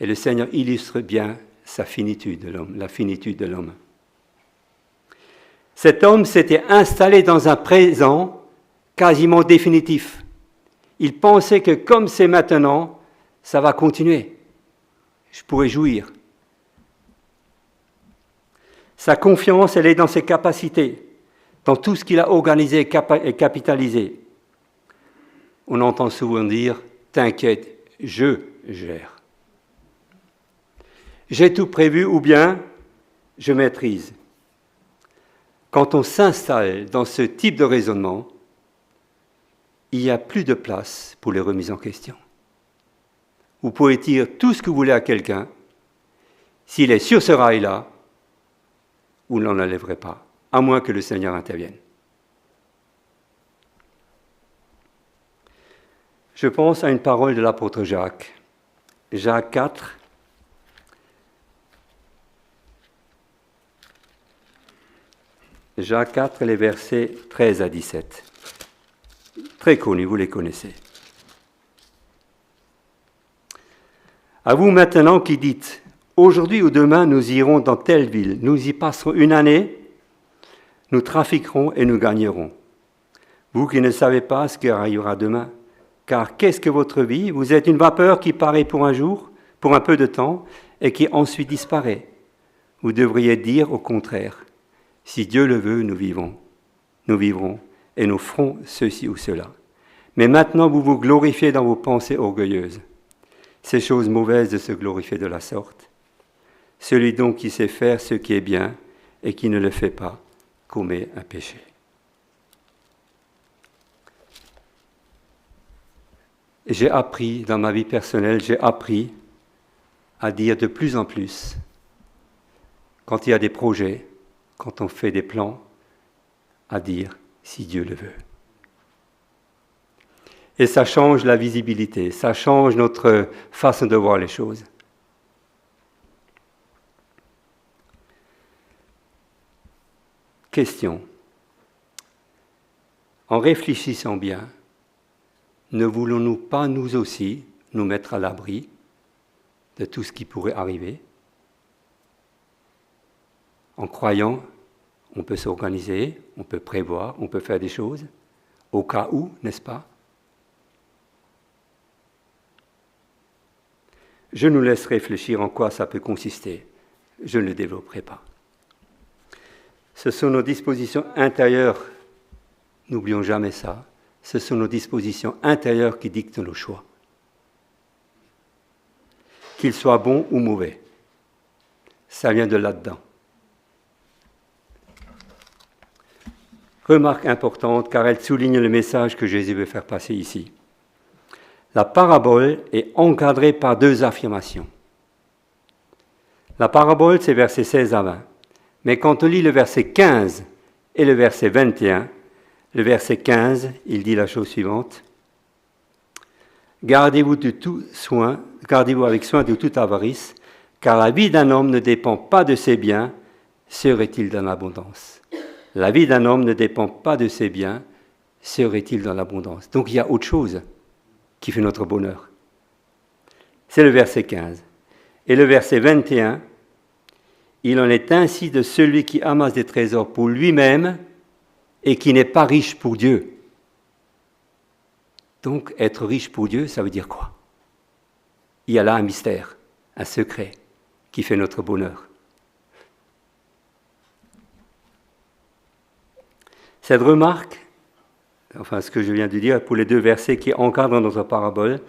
Et le Seigneur illustre bien sa finitude de l'homme, la finitude de l'homme. Cet homme s'était installé dans un présent quasiment définitif. Il pensait que comme c'est maintenant, ça va continuer. Je pourrais jouir. Sa confiance, elle est dans ses capacités, dans tout ce qu'il a organisé et capitalisé. On entend souvent dire « T'inquiète, je gère ». J'ai tout prévu ou bien je maîtrise. Quand on s'installe dans ce type de raisonnement, il n'y a plus de place pour les remises en question. Vous pouvez dire tout ce que vous voulez à quelqu'un. S'il est sur ce rail-là, vous ne l'en enlèverez pas, à moins que le Seigneur intervienne. Je pense à une parole de l'apôtre Jacques. Jacques 4. Jacques 4, les versets 13 à 17. Très connus, vous les connaissez. À vous maintenant qui dites, aujourd'hui ou demain nous irons dans telle ville, nous y passerons une année, nous trafiquerons et nous gagnerons. Vous qui ne savez pas ce qui arrivera demain, car qu'est-ce que votre vie ? Vous êtes une vapeur qui paraît pour un jour, pour un peu de temps, et qui ensuite disparaît. Vous devriez dire au contraire, si Dieu le veut, nous vivrons, et nous ferons ceci ou cela. Mais maintenant, vous vous glorifiez dans vos pensées orgueilleuses. C'est chose mauvaise de se glorifier de la sorte. Celui donc qui sait faire ce qui est bien et qui ne le fait pas, commet un péché. j'ai appris, dans ma vie personnelle, j'ai appris à dire de plus en plus, quand il y a des projets, quand on fait des plans, à dire si Dieu le veut. Et ça change la visibilité, ça change notre façon de voir les choses. Question. En réfléchissant bien, ne voulons-nous pas nous aussi nous mettre à l'abri de tout ce qui pourrait arriver? En croyant, on peut s'organiser, on peut prévoir, on peut faire des choses, au cas où, n'est-ce pas? Je nous laisse réfléchir en quoi ça peut consister. Je ne le développerai pas. Ce sont nos dispositions intérieures, n'oublions jamais ça, ce sont nos dispositions intérieures qui dictent nos choix. Qu'ils soient bons ou mauvais, ça vient de là-dedans. Remarque importante, car elle souligne le message que Jésus veut faire passer ici. La parabole est encadrée par deux affirmations. La parabole, c'est versets 16 à 20. Mais quand on lit le verset 15 et le verset 21, le verset 15, il dit la chose suivante. Gardez-vous avec soin de toute avarice, car la vie d'un homme ne dépend pas de ses biens, serait-il dans l'abondance. La vie d'un homme ne dépend pas de ses biens, serait-il dans l'abondance. Donc il y a autre chose qui fait notre bonheur. C'est le verset 15. Et le verset 21, il en est ainsi de celui qui amasse des trésors pour lui-même et qui n'est pas riche pour Dieu. Donc, être riche pour Dieu, ça veut dire quoi? Il y a là un mystère, un secret qui fait notre bonheur. Cette remarque, enfin ce que je viens de dire pour les deux versets qui encadrent notre parabole,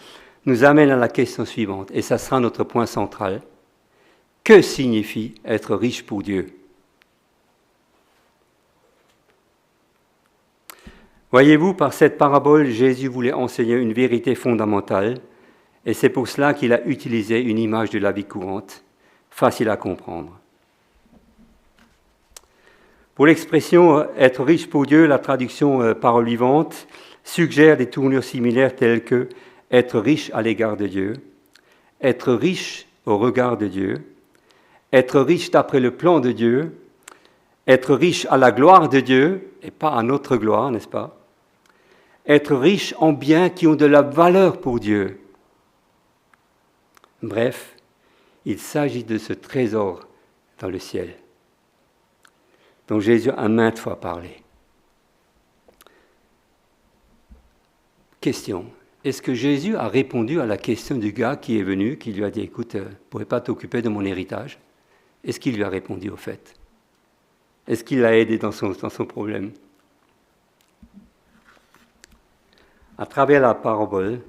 nous amène à la question suivante, et ça sera notre point central. Que signifie être riche pour Dieu? Voyez-vous, par cette parabole, Jésus voulait enseigner une vérité fondamentale, et c'est pour cela qu'il a utilisé une image de la vie courante, facile à comprendre. Pour l'expression « être riche pour Dieu », la traduction « parole vivante » suggère des tournures similaires telles que « être riche à l'égard de Dieu »,« être riche au regard de Dieu », être riche d'après le plan de Dieu, être riche à la gloire de Dieu, et pas à notre gloire, n'est-ce pas? Être riche en biens qui ont de la valeur pour Dieu. Bref, il s'agit de ce trésor dans le ciel, dont Jésus a maintes fois parlé. Question. Est-ce que Jésus a répondu à la question du gars qui est venu, qui lui a dit « Écoute, je ne pourrais pas t'occuper de mon héritage ?» Est-ce qu'il lui a répondu au fait? Est-ce qu'il l'a aidé dans son problème? À travers la parabole,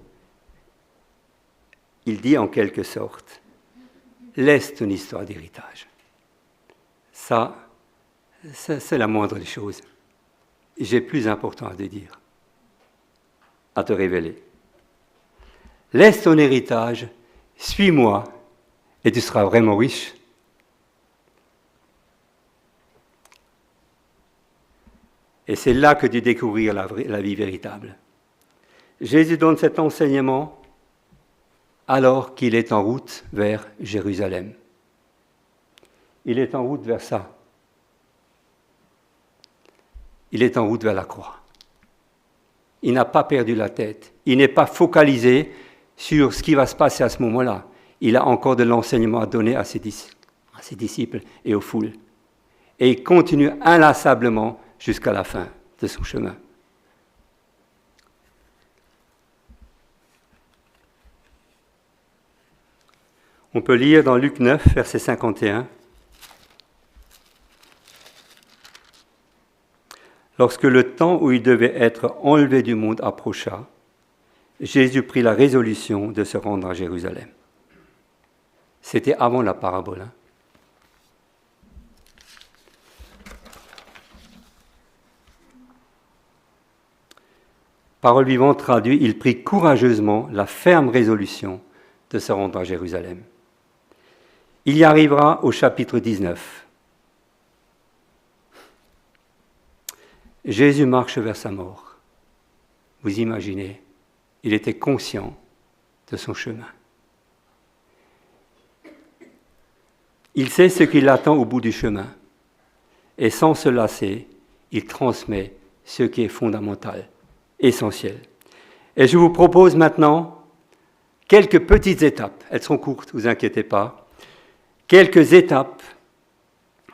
il dit en quelque sorte, laisse ton histoire d'héritage. Ça, c'est la moindre des choses. J'ai plus important à te dire, à te révéler. Laisse ton héritage, suis-moi, et tu seras vraiment riche. Et c'est là que tu découvrir la vie véritable. Jésus donne cet enseignement alors qu'il est en route vers Jérusalem. Il est en route vers ça. Il est en route vers la croix. Il n'a pas perdu la tête. Il n'est pas focalisé sur ce qui va se passer à ce moment-là. Il a encore de l'enseignement à donner à ses disciples et aux foules. Et il continue inlassablement jusqu'à la fin de son chemin. On peut lire dans Luc 9, verset 51. Lorsque le temps où il devait être enlevé du monde approcha, Jésus prit la résolution de se rendre à Jérusalem. C'était avant la parabole. Parole vivante traduit, il prit courageusement la ferme résolution de se rendre à Jérusalem. Il y arrivera au chapitre 19. Jésus marche vers sa mort. Vous imaginez, il était conscient de son chemin. Il sait ce qui l'attend au bout du chemin. Et sans se lasser, il transmet ce qui est fondamental, essentiel. Et je vous propose maintenant quelques petites étapes. Elles sont courtes, ne vous inquiétez pas. Quelques étapes,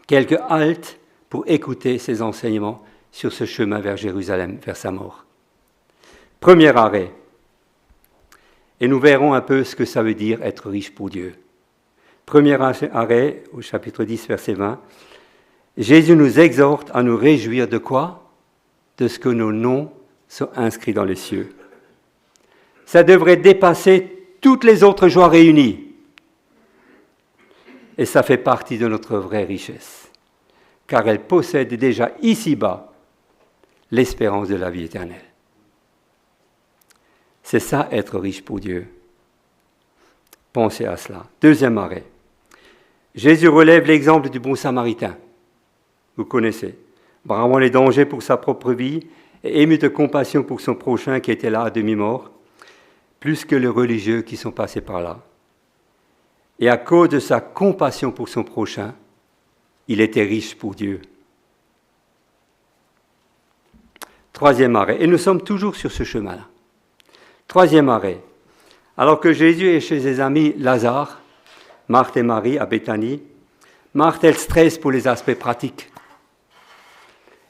quelques haltes pour écouter ces enseignements sur ce chemin vers Jérusalem, vers sa mort. Premier arrêt. Et nous verrons un peu ce que ça veut dire être riche pour Dieu. Premier arrêt, au chapitre 10, verset 20. Jésus nous exhorte à nous réjouir de quoi ? De ce que nos noms sont inscrits dans les cieux. Ça devrait dépasser toutes les autres joies réunies. Et ça fait partie de notre vraie richesse, car elle possède déjà ici-bas l'espérance de la vie éternelle. C'est ça, être riche pour Dieu. Pensez à cela. Deuxième arrêt. Jésus relève l'exemple du bon samaritain. Vous connaissez. Bravant les dangers pour sa propre vie et ému de compassion pour son prochain qui était là à demi-mort, plus que les religieux qui sont passés par là. Et à cause de sa compassion pour son prochain, il était riche pour Dieu. Troisième arrêt. Et nous sommes toujours sur ce chemin-là. Troisième arrêt. Alors que Jésus est chez ses amis Lazare, Marthe et Marie à Béthanie, Marthe, elle stresse pour les aspects pratiques.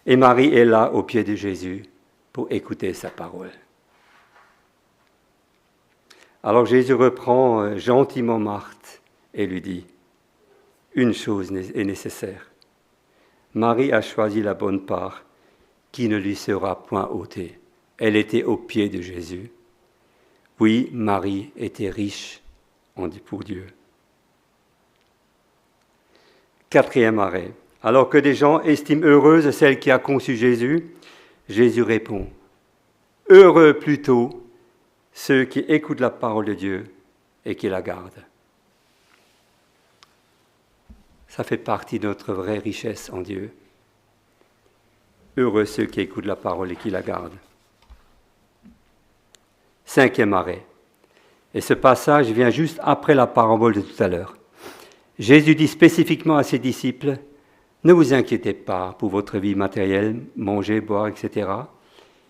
Et Marie est là au pied de Jésus pour écouter sa parole. Alors Jésus reprend gentiment Marthe et lui dit, une chose est nécessaire. Marie a choisi la bonne part qui ne lui sera point ôtée. Elle était au pied de Jésus. Oui, Marie était riche pour Dieu. Quatrième arrêt. Alors que des gens estiment heureuse celle qui a conçu Jésus, Jésus répond, heureux plutôt ceux qui écoutent la parole de Dieu et qui la gardent. Ça fait partie de notre vraie richesse en Dieu. Heureux ceux qui écoutent la parole et qui la gardent. Cinquième arrêt. Et ce passage vient juste après la parabole de tout à l'heure. Jésus dit spécifiquement à ses disciples, ne vous inquiétez pas pour votre vie matérielle, manger, boire, etc.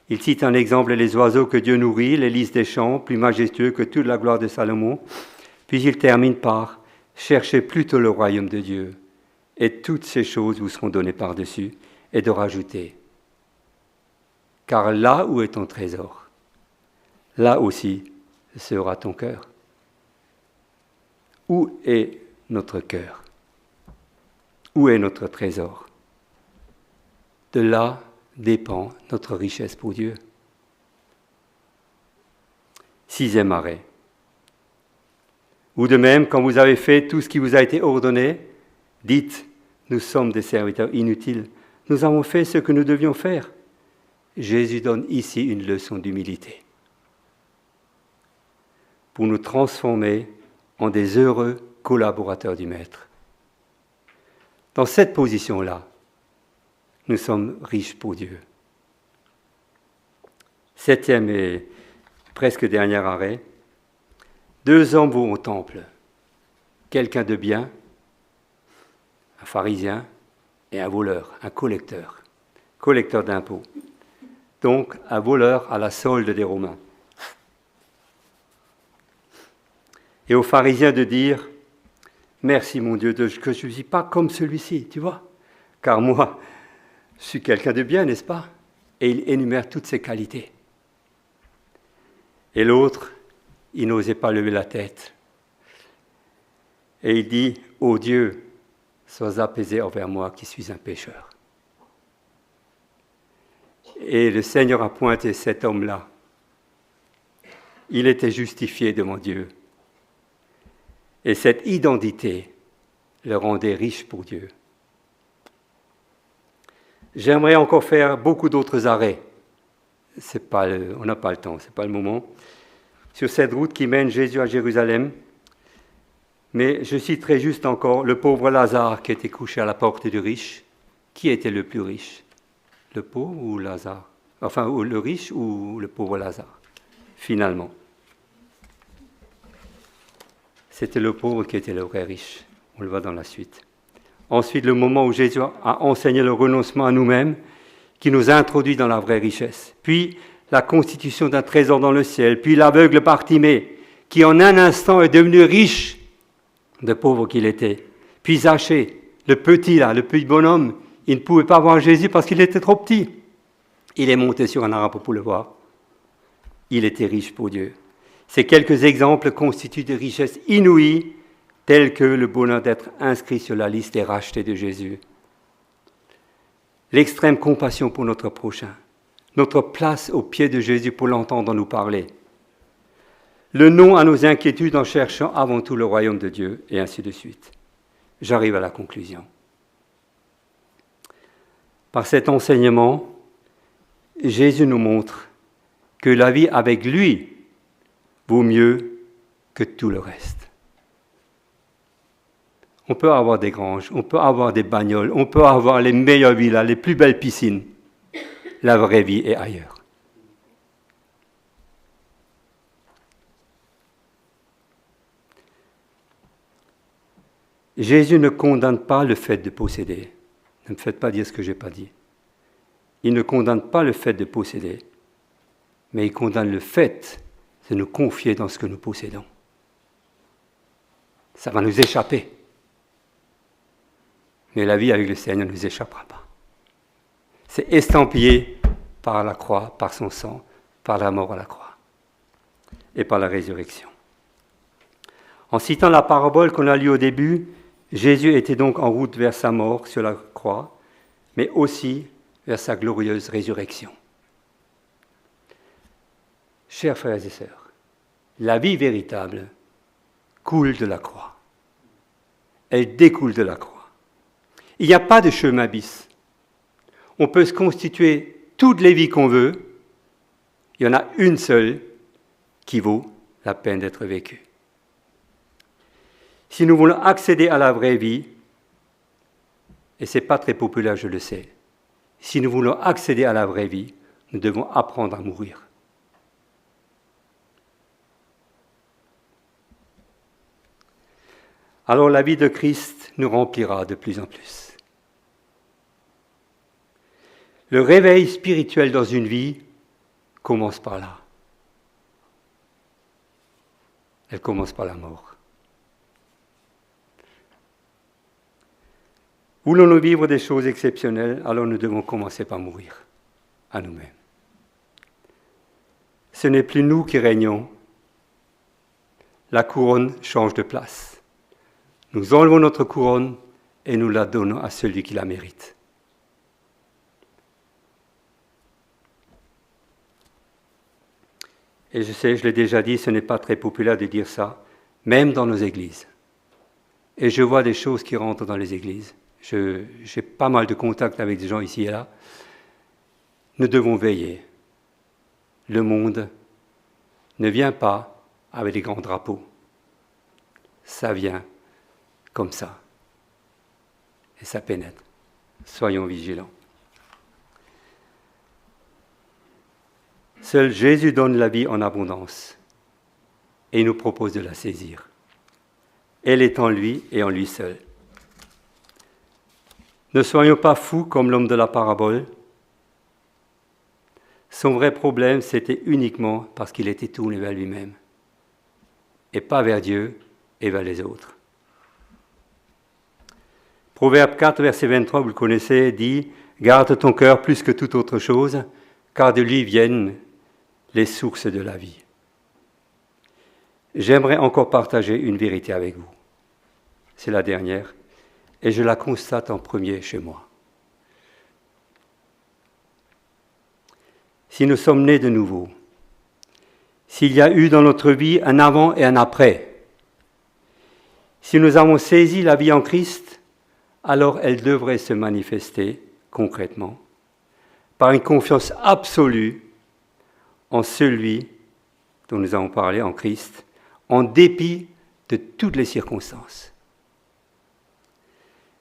Il cite en exemple les oiseaux que Dieu nourrit, les lys des champs, plus majestueux que toute la gloire de Salomon. Puis il termine par « Cherchez plutôt le royaume de Dieu, et toutes ces choses vous seront données par-dessus. » Et de rajouter « Car là où est ton trésor, là aussi sera ton cœur. » Où est notre cœur? Où est notre trésor? De là dépend notre richesse pour Dieu. Sixième arrêt. Ou de même, quand vous avez fait tout ce qui vous a été ordonné, dites, nous sommes des serviteurs inutiles, nous avons fait ce que nous devions faire. Jésus donne ici une leçon d'humilité pour nous transformer en des heureux collaborateurs du Maître. Dans cette position-là, nous sommes riches pour Dieu. Septième et presque dernier arrêt. 2 hommes vont au temple. Quelqu'un de bien, un pharisien et un voleur, un collecteur d'impôts. Donc un voleur à la solde des Romains. Et aux pharisiens de dire, merci mon Dieu que je ne suis pas comme celui-ci, tu vois, car moi, je suis quelqu'un de bien, n'est-ce pas? Et il énumère toutes ses qualités. Et l'autre, il n'osait pas lever la tête. Et il dit, ô Dieu, sois apaisé envers moi qui suis un pécheur. Et le Seigneur a pointé cet homme-là. Il était justifié devant Dieu. Et cette identité le rendait riche pour Dieu. J'aimerais encore faire beaucoup d'autres arrêts on n'a pas le temps, ce n'est pas le moment. Sur cette route qui mène Jésus à Jérusalem, mais je citerai juste encore le pauvre Lazare qui était couché à la porte du riche. Qui était le plus riche? Le pauvre ou Lazare? Enfin, ou le riche ou le pauvre Lazare, finalement. C'était le pauvre qui était le vrai riche. On le voit dans la suite. Ensuite, le moment où Jésus a enseigné le renoncement à nous-mêmes, qui nous introduit dans la vraie richesse. Puis, la constitution d'un trésor dans le ciel. Puis, l'aveugle Bartimée, qui en un instant est devenu riche, de pauvre qu'il était. Puis, Zachée, le petit bonhomme, il ne pouvait pas voir Jésus parce qu'il était trop petit. Il est monté sur un arbre pour le voir. Il était riche pour Dieu. Ces quelques exemples constituent des richesses inouïes, telles que le bonheur d'être inscrit sur la liste des rachetés de Jésus. L'extrême compassion pour notre prochain, notre place au pied de Jésus pour l'entendre nous parler, le non à nos inquiétudes en cherchant avant tout le royaume de Dieu, et ainsi de suite. J'arrive à la conclusion. Par cet enseignement, Jésus nous montre que la vie avec lui vaut mieux que tout le reste. On peut avoir des granges, on peut avoir des bagnoles, on peut avoir les meilleures villas, les plus belles piscines. La vraie vie est ailleurs. Jésus ne condamne pas le fait de posséder. Ne me faites pas dire ce que je n'ai pas dit. Il ne condamne pas le fait de posséder, mais il condamne le fait de nous confier dans ce que nous possédons. Ça va nous échapper. Mais la vie avec le Seigneur ne nous échappera pas. C'est estampillé par la croix, par son sang, par la mort à la croix et par la résurrection. En citant la parabole qu'on a lue au début, Jésus était donc en route vers sa mort sur la croix, mais aussi vers sa glorieuse résurrection. Chers frères et sœurs, la vie véritable coule de la croix. Elle découle de la croix. Il n'y a pas de chemin bis. On peut se constituer toutes les vies qu'on veut. Il y en a une seule qui vaut la peine d'être vécue. Si nous voulons accéder à la vraie vie, et ce n'est pas très populaire, je le sais, si nous voulons accéder à la vraie vie, nous devons apprendre à mourir. Alors la vie de Christ nous remplira de plus en plus. Le réveil spirituel dans une vie commence par là. Elle commence par la mort. Voulons-nous vivre des choses exceptionnelles, alors nous devons commencer par mourir à nous-mêmes. Ce n'est plus nous qui régnons. La couronne change de place. Nous enlevons notre couronne et nous la donnons à celui qui la mérite. Et je sais, je l'ai déjà dit, ce n'est pas très populaire de dire ça, même dans nos églises. Et je vois des choses qui rentrent dans les églises. J'ai pas mal de contacts avec des gens ici et là. Nous devons veiller. Le monde ne vient pas avec des grands drapeaux. Ça vient comme ça. Et ça pénètre. Soyons vigilants. Seul Jésus donne la vie en abondance et il nous propose de la saisir. Elle est en lui et en lui seul. Ne soyons pas fous comme l'homme de la parabole. Son vrai problème, c'était uniquement parce qu'il était tourné vers lui-même et pas vers Dieu et vers les autres. Proverbe 4, verset 23, vous le connaissez, dit « Garde ton cœur plus que toute autre chose, car de lui viennent les sources de la vie. » J'aimerais encore partager une vérité avec vous. C'est la dernière, et je la constate en premier chez moi. Si nous sommes nés de nouveau, s'il y a eu dans notre vie un avant et un après, si nous avons saisi la vie en Christ, alors elle devrait se manifester concrètement par une confiance absolue en celui dont nous avons parlé, en Christ, en dépit de toutes les circonstances.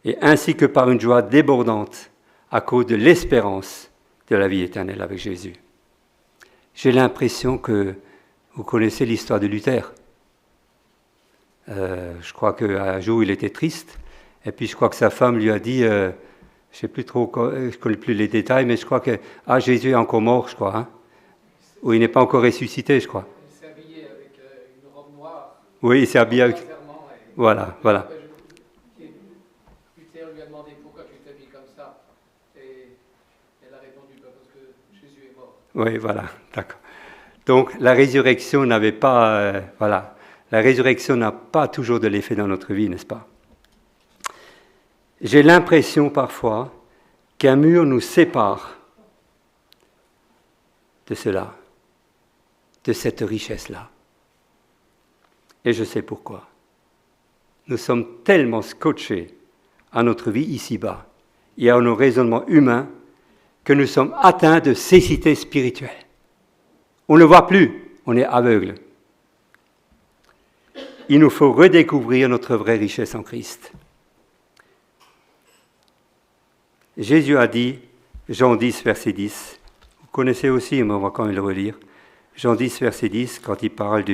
Et ainsi que par une joie débordante à cause de l'espérance de la vie éternelle avec Jésus. J'ai l'impression que vous connaissez l'histoire de Luther. Je crois qu'un jour il était triste, et puis je crois que sa femme lui a dit, je ne sais plus trop, je ne connais plus les détails, mais je crois que Jésus est encore mort, je crois, hein, ou il n'est pas encore ressuscité, je crois. Il s'est habillé avec une robe noire. Oui, il s'est habillé avec... Voilà. Luther lui a demandé pourquoi tu t'habilles comme ça, et elle a répondu parce que Jésus est mort. Oui, voilà, d'accord. Donc la résurrection n'avait pas... La résurrection n'a pas toujours de l'effet dans notre vie, n'est-ce pas? J'ai l'impression parfois qu'un mur nous sépare de cela, de cette richesse-là. Et je sais pourquoi. Nous sommes tellement scotchés à notre vie ici-bas et à nos raisonnements humains que nous sommes atteints de cécité spirituelle. On ne voit plus, on est aveugle. Il nous faut redécouvrir notre vraie richesse en Christ. Jésus a dit, Jean 10, verset 10, vous connaissez aussi, mais on va quand même le relire, Jean 10, verset 10, quand il parle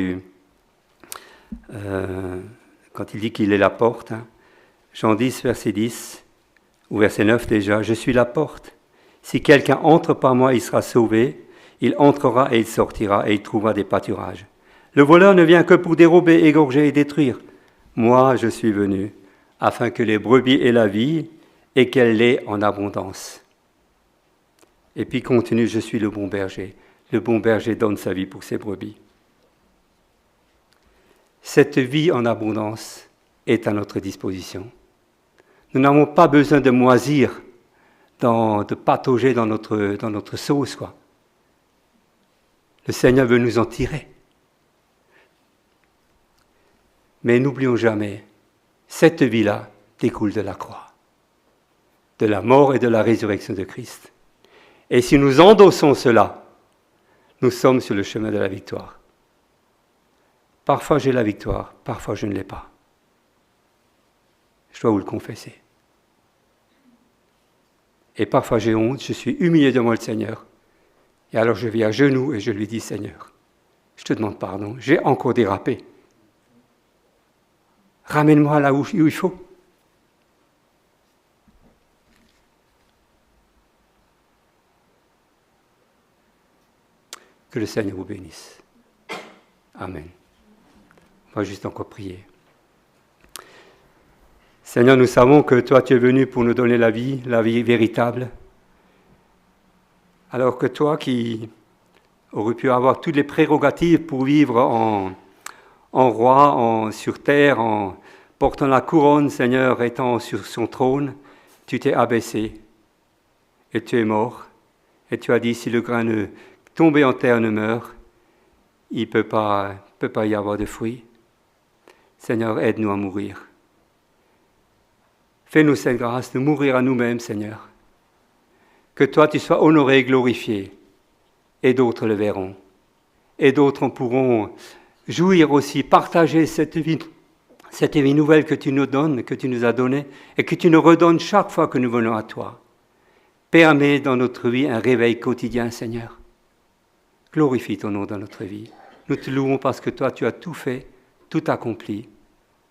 quand il dit qu'il est la porte, hein. Jean 10, verset 10, ou verset 9 déjà, « Je suis la porte. Si quelqu'un entre par moi, il sera sauvé, il entrera et il sortira et il trouvera des pâturages. Le voleur ne vient que pour dérober, égorger et détruire. Moi, je suis venu afin que les brebis aient la vie et qu'elle l'ait en abondance. » Et puis continue, « Je suis le bon berger. Le bon berger donne sa vie pour ses brebis. » Cette vie en abondance est à notre disposition. Nous n'avons pas besoin de moisir, de patauger dans notre sauce, quoi. Le Seigneur veut nous en tirer. Mais n'oublions jamais, cette vie-là découle de la croix, de la mort et de la résurrection de Christ. Et si nous endossons cela, nous sommes sur le chemin de la victoire. Parfois j'ai la victoire, parfois je ne l'ai pas. Je dois vous le confesser. Et parfois j'ai honte, je suis humilié devant le Seigneur. Et alors je viens à genoux et je lui dis, Seigneur, je te demande pardon, j'ai encore dérapé. Ramène-moi là où il faut. Que le Seigneur vous bénisse. Amen. On va juste encore prier. Seigneur, nous savons que toi, tu es venu pour nous donner la vie véritable. Alors que toi, qui aurais pu avoir toutes les prérogatives pour vivre en roi, sur terre, en portant la couronne, Seigneur, étant sur son trône, tu t'es abaissé et tu es mort. Et tu as dit, si le grain tombé en terre ne meurt, il ne peut pas y avoir de fruits. Seigneur, aide-nous à mourir. Fais-nous cette grâce de mourir à nous-mêmes, Seigneur. Que toi, tu sois honoré et glorifié, et d'autres le verront. Et d'autres pourront jouir aussi, partager cette vie nouvelle que tu nous donnes, que tu nous as donnée, et que tu nous redonnes chaque fois que nous venons à toi. Permets dans notre vie un réveil quotidien, Seigneur. Glorifie ton nom dans notre vie. Nous te louons parce que toi, tu as tout fait, tout accompli.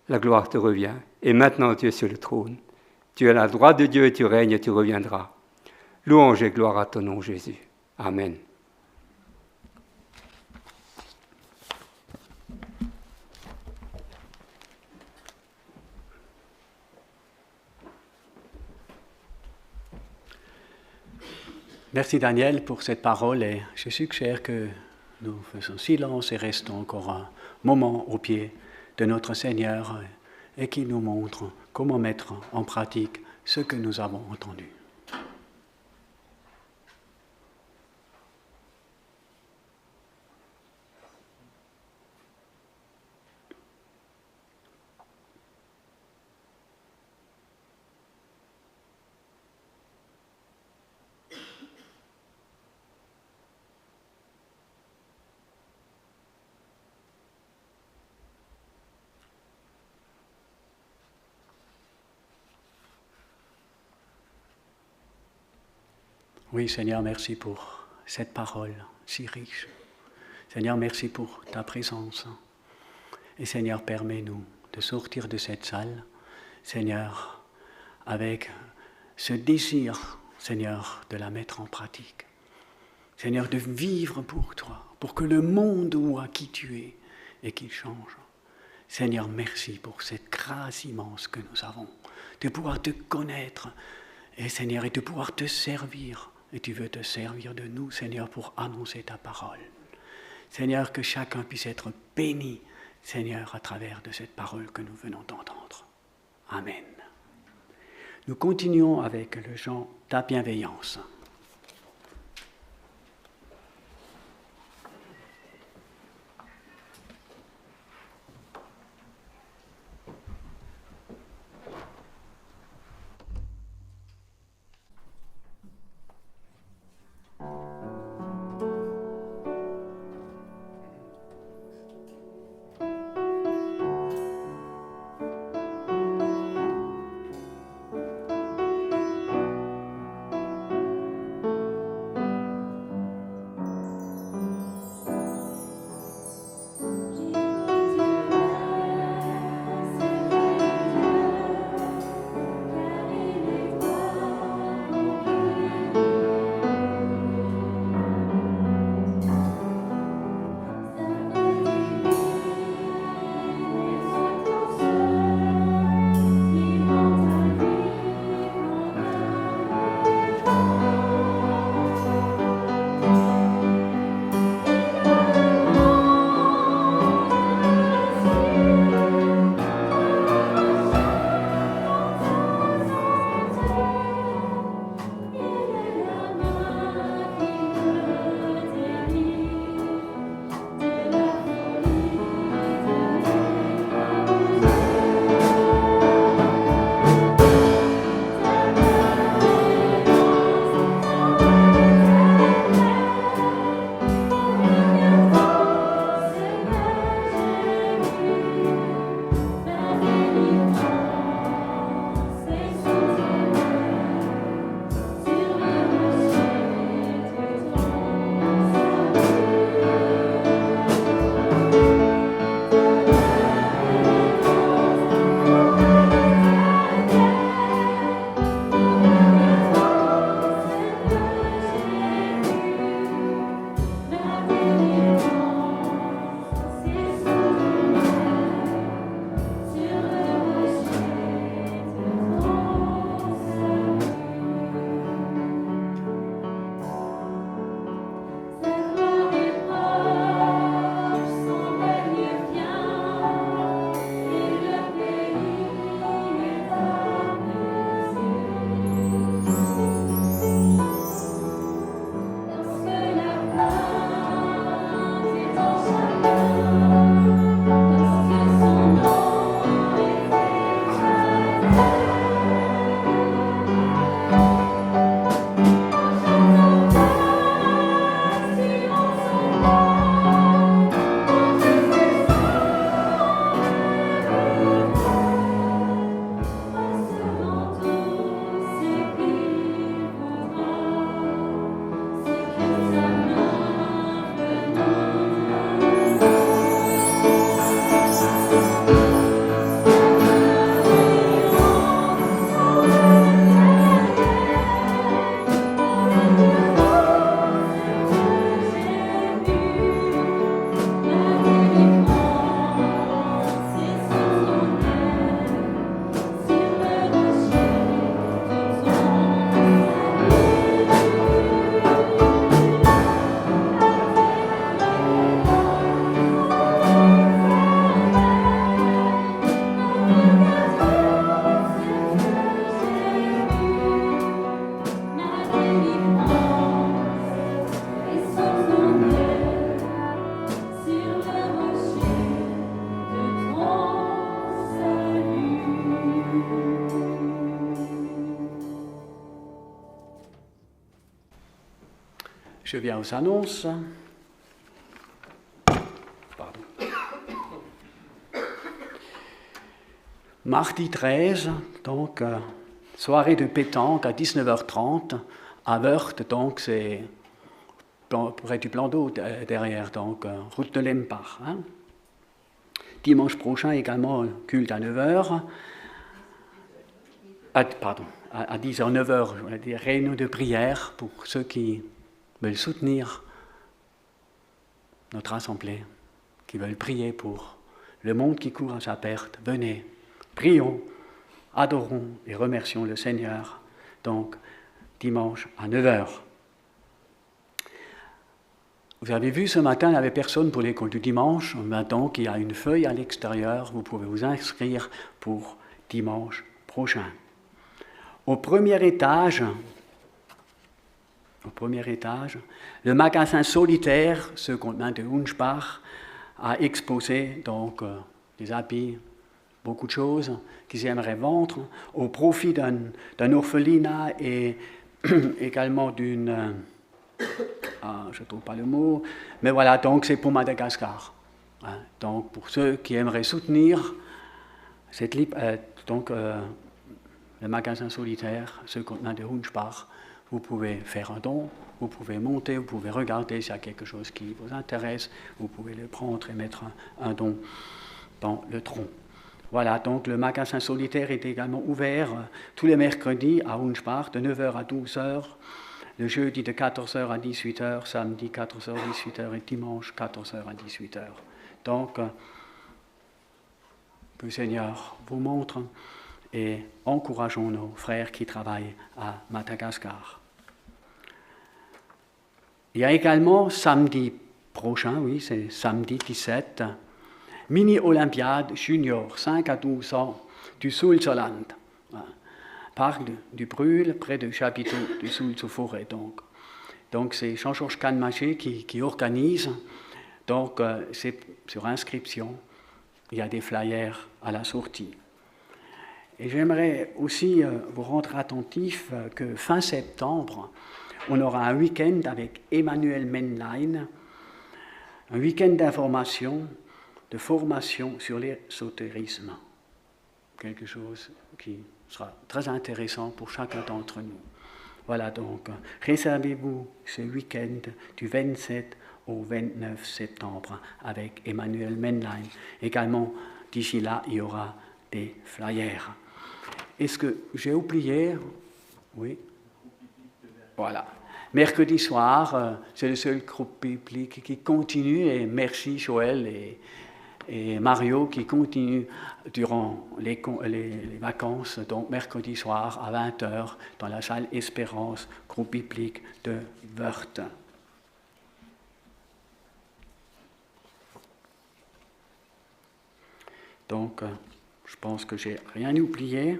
La gloire te revient. Et maintenant, tu es sur le trône. Tu es à la droite de Dieu et tu règnes et tu reviendras. Louange et gloire à ton nom, Jésus. Amen. Merci Daniel pour cette parole et je suggère que nous faisons silence et restons encore un moment au pied de notre Seigneur et qu'il nous montre comment mettre en pratique ce que nous avons entendu. Oui, Seigneur, merci pour cette parole si riche. Seigneur, merci pour ta présence. Et Seigneur, permets-nous de sortir de cette salle, Seigneur, avec ce désir, Seigneur, de la mettre en pratique. Seigneur, de vivre pour toi, pour que le monde voit qui tu es et qu'il change. Seigneur, merci pour cette grâce immense que nous avons, de pouvoir te connaître, et Seigneur, et de pouvoir te servir. Et tu veux te servir de nous, Seigneur, pour annoncer ta parole. Seigneur, que chacun puisse être béni, Seigneur, à travers de cette parole que nous venons d'entendre. Amen. Nous continuons avec le chant « Ta bienveillance ». Je viens aux annonces. Pardon. Mardi 13, donc soirée de pétanque à 19h30 à Wörth, donc c'est près du plan d'eau derrière, donc route de l'Empare. Hein. Dimanche prochain également, culte à 9h. À 10h, 9h, je voulais dire, réunion de prière pour ceux qui veulent soutenir notre assemblée, qui veulent prier pour le monde qui court à sa perte. Venez, prions, adorons et remercions le Seigneur. Donc, dimanche à 9h. Vous avez vu ce matin, il n'y avait personne pour l'école du dimanche. Maintenant qu'il y a une feuille à l'extérieur, vous pouvez vous inscrire pour dimanche prochain. Au premier étage, le magasin solitaire, ce contenant de Hunspach, a exposé donc des habits, beaucoup de choses qu'ils aimeraient vendre au profit d'un orphelinat et également d'une... je ne trouve pas le mot, mais voilà, donc c'est pour Madagascar. Hein, donc pour ceux qui aimeraient soutenir le magasin solitaire, ce contenant de Hunspach, vous pouvez faire un don, vous pouvez monter, vous pouvez regarder s'il y a quelque chose qui vous intéresse, vous pouvez le prendre et mettre un don dans le tronc. Voilà, donc le magasin solitaire est également ouvert tous les mercredis à Hunspach de 9h à 12h, le jeudi de 14h à 18h, samedi 14h à 18h et dimanche 14h à 18h. Donc, que le Seigneur vous montre et encourageons nos frères qui travaillent à Madagascar. Il y a également samedi prochain, oui, c'est samedi 17, mini-olympiade junior, 5 à 12 ans, du Sulzerland. Parc du Brûle, près du chapiteau du Sulzer-Forêt. Donc c'est Jean-Georges Canmaché qui organise. Donc c'est sur inscription. Il y a des flyers à la sortie. Et j'aimerais aussi vous rendre attentif que fin septembre, on aura un week-end avec Emmanuel Menlein, un week-end d'information, de formation sur l'ésotérisme. Quelque chose qui sera très intéressant pour chacun d'entre nous. Voilà donc, réservez-vous ce week-end du 27 au 29 septembre avec Emmanuel Menlein. Également, d'ici là, il y aura des flyers. Est-ce que j'ai oublié? Oui. Voilà. Mercredi soir, c'est le seul groupe biblique qui continue, et merci Joël et Mario qui continuent durant les vacances, donc mercredi soir à 20h dans la salle Espérance, groupe biblique de Wörth. Donc, je pense que j'ai rien oublié.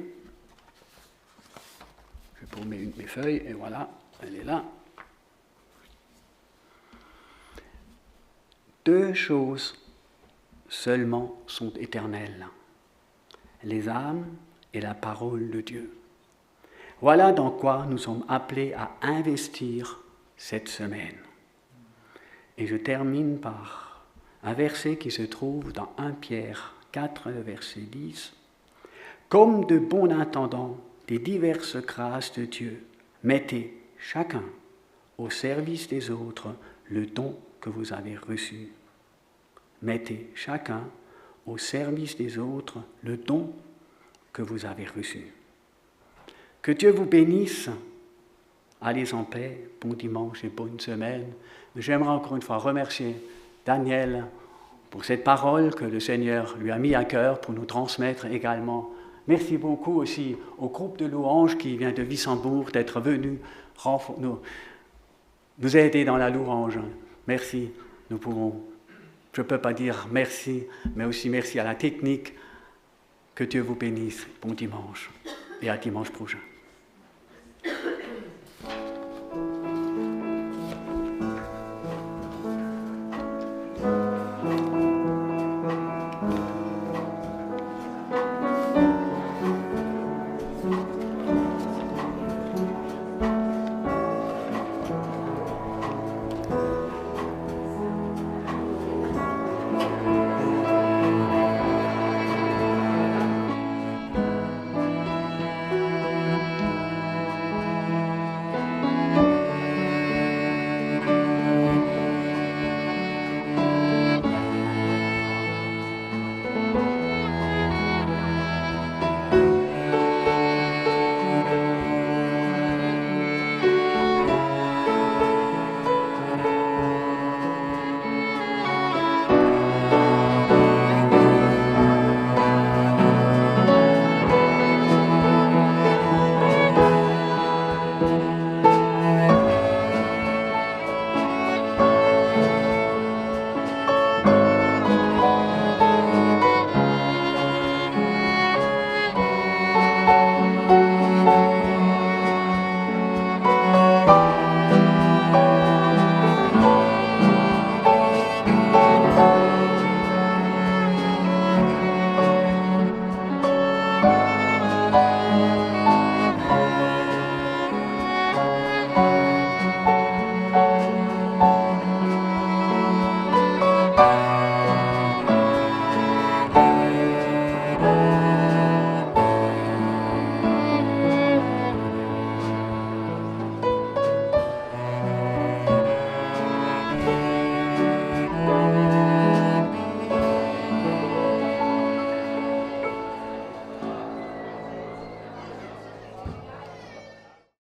Je prends mes feuilles et voilà, elle est là. 2 choses seulement sont éternelles, les âmes et la parole de Dieu. Voilà dans quoi nous sommes appelés à investir cette semaine. Et je termine par un verset qui se trouve dans 1 Pierre 4, verset 10. Comme de bons intendants des diverses grâces de Dieu, mettez chacun au service des autres le don que vous avez reçu. Mettez chacun au service des autres le don que vous avez reçu. Que Dieu vous bénisse. Allez en paix, bon dimanche et bonne semaine. J'aimerais encore une fois remercier Daniel pour cette parole que le Seigneur lui a mis à cœur pour nous transmettre également. Merci beaucoup aussi au groupe de louanges qui vient de Wissembourg d'être venu nous aider dans la louange. Merci. Nous pouvons, je ne peux pas dire merci, mais aussi merci à la technique. Que Dieu vous bénisse. Bon dimanche et à dimanche prochain.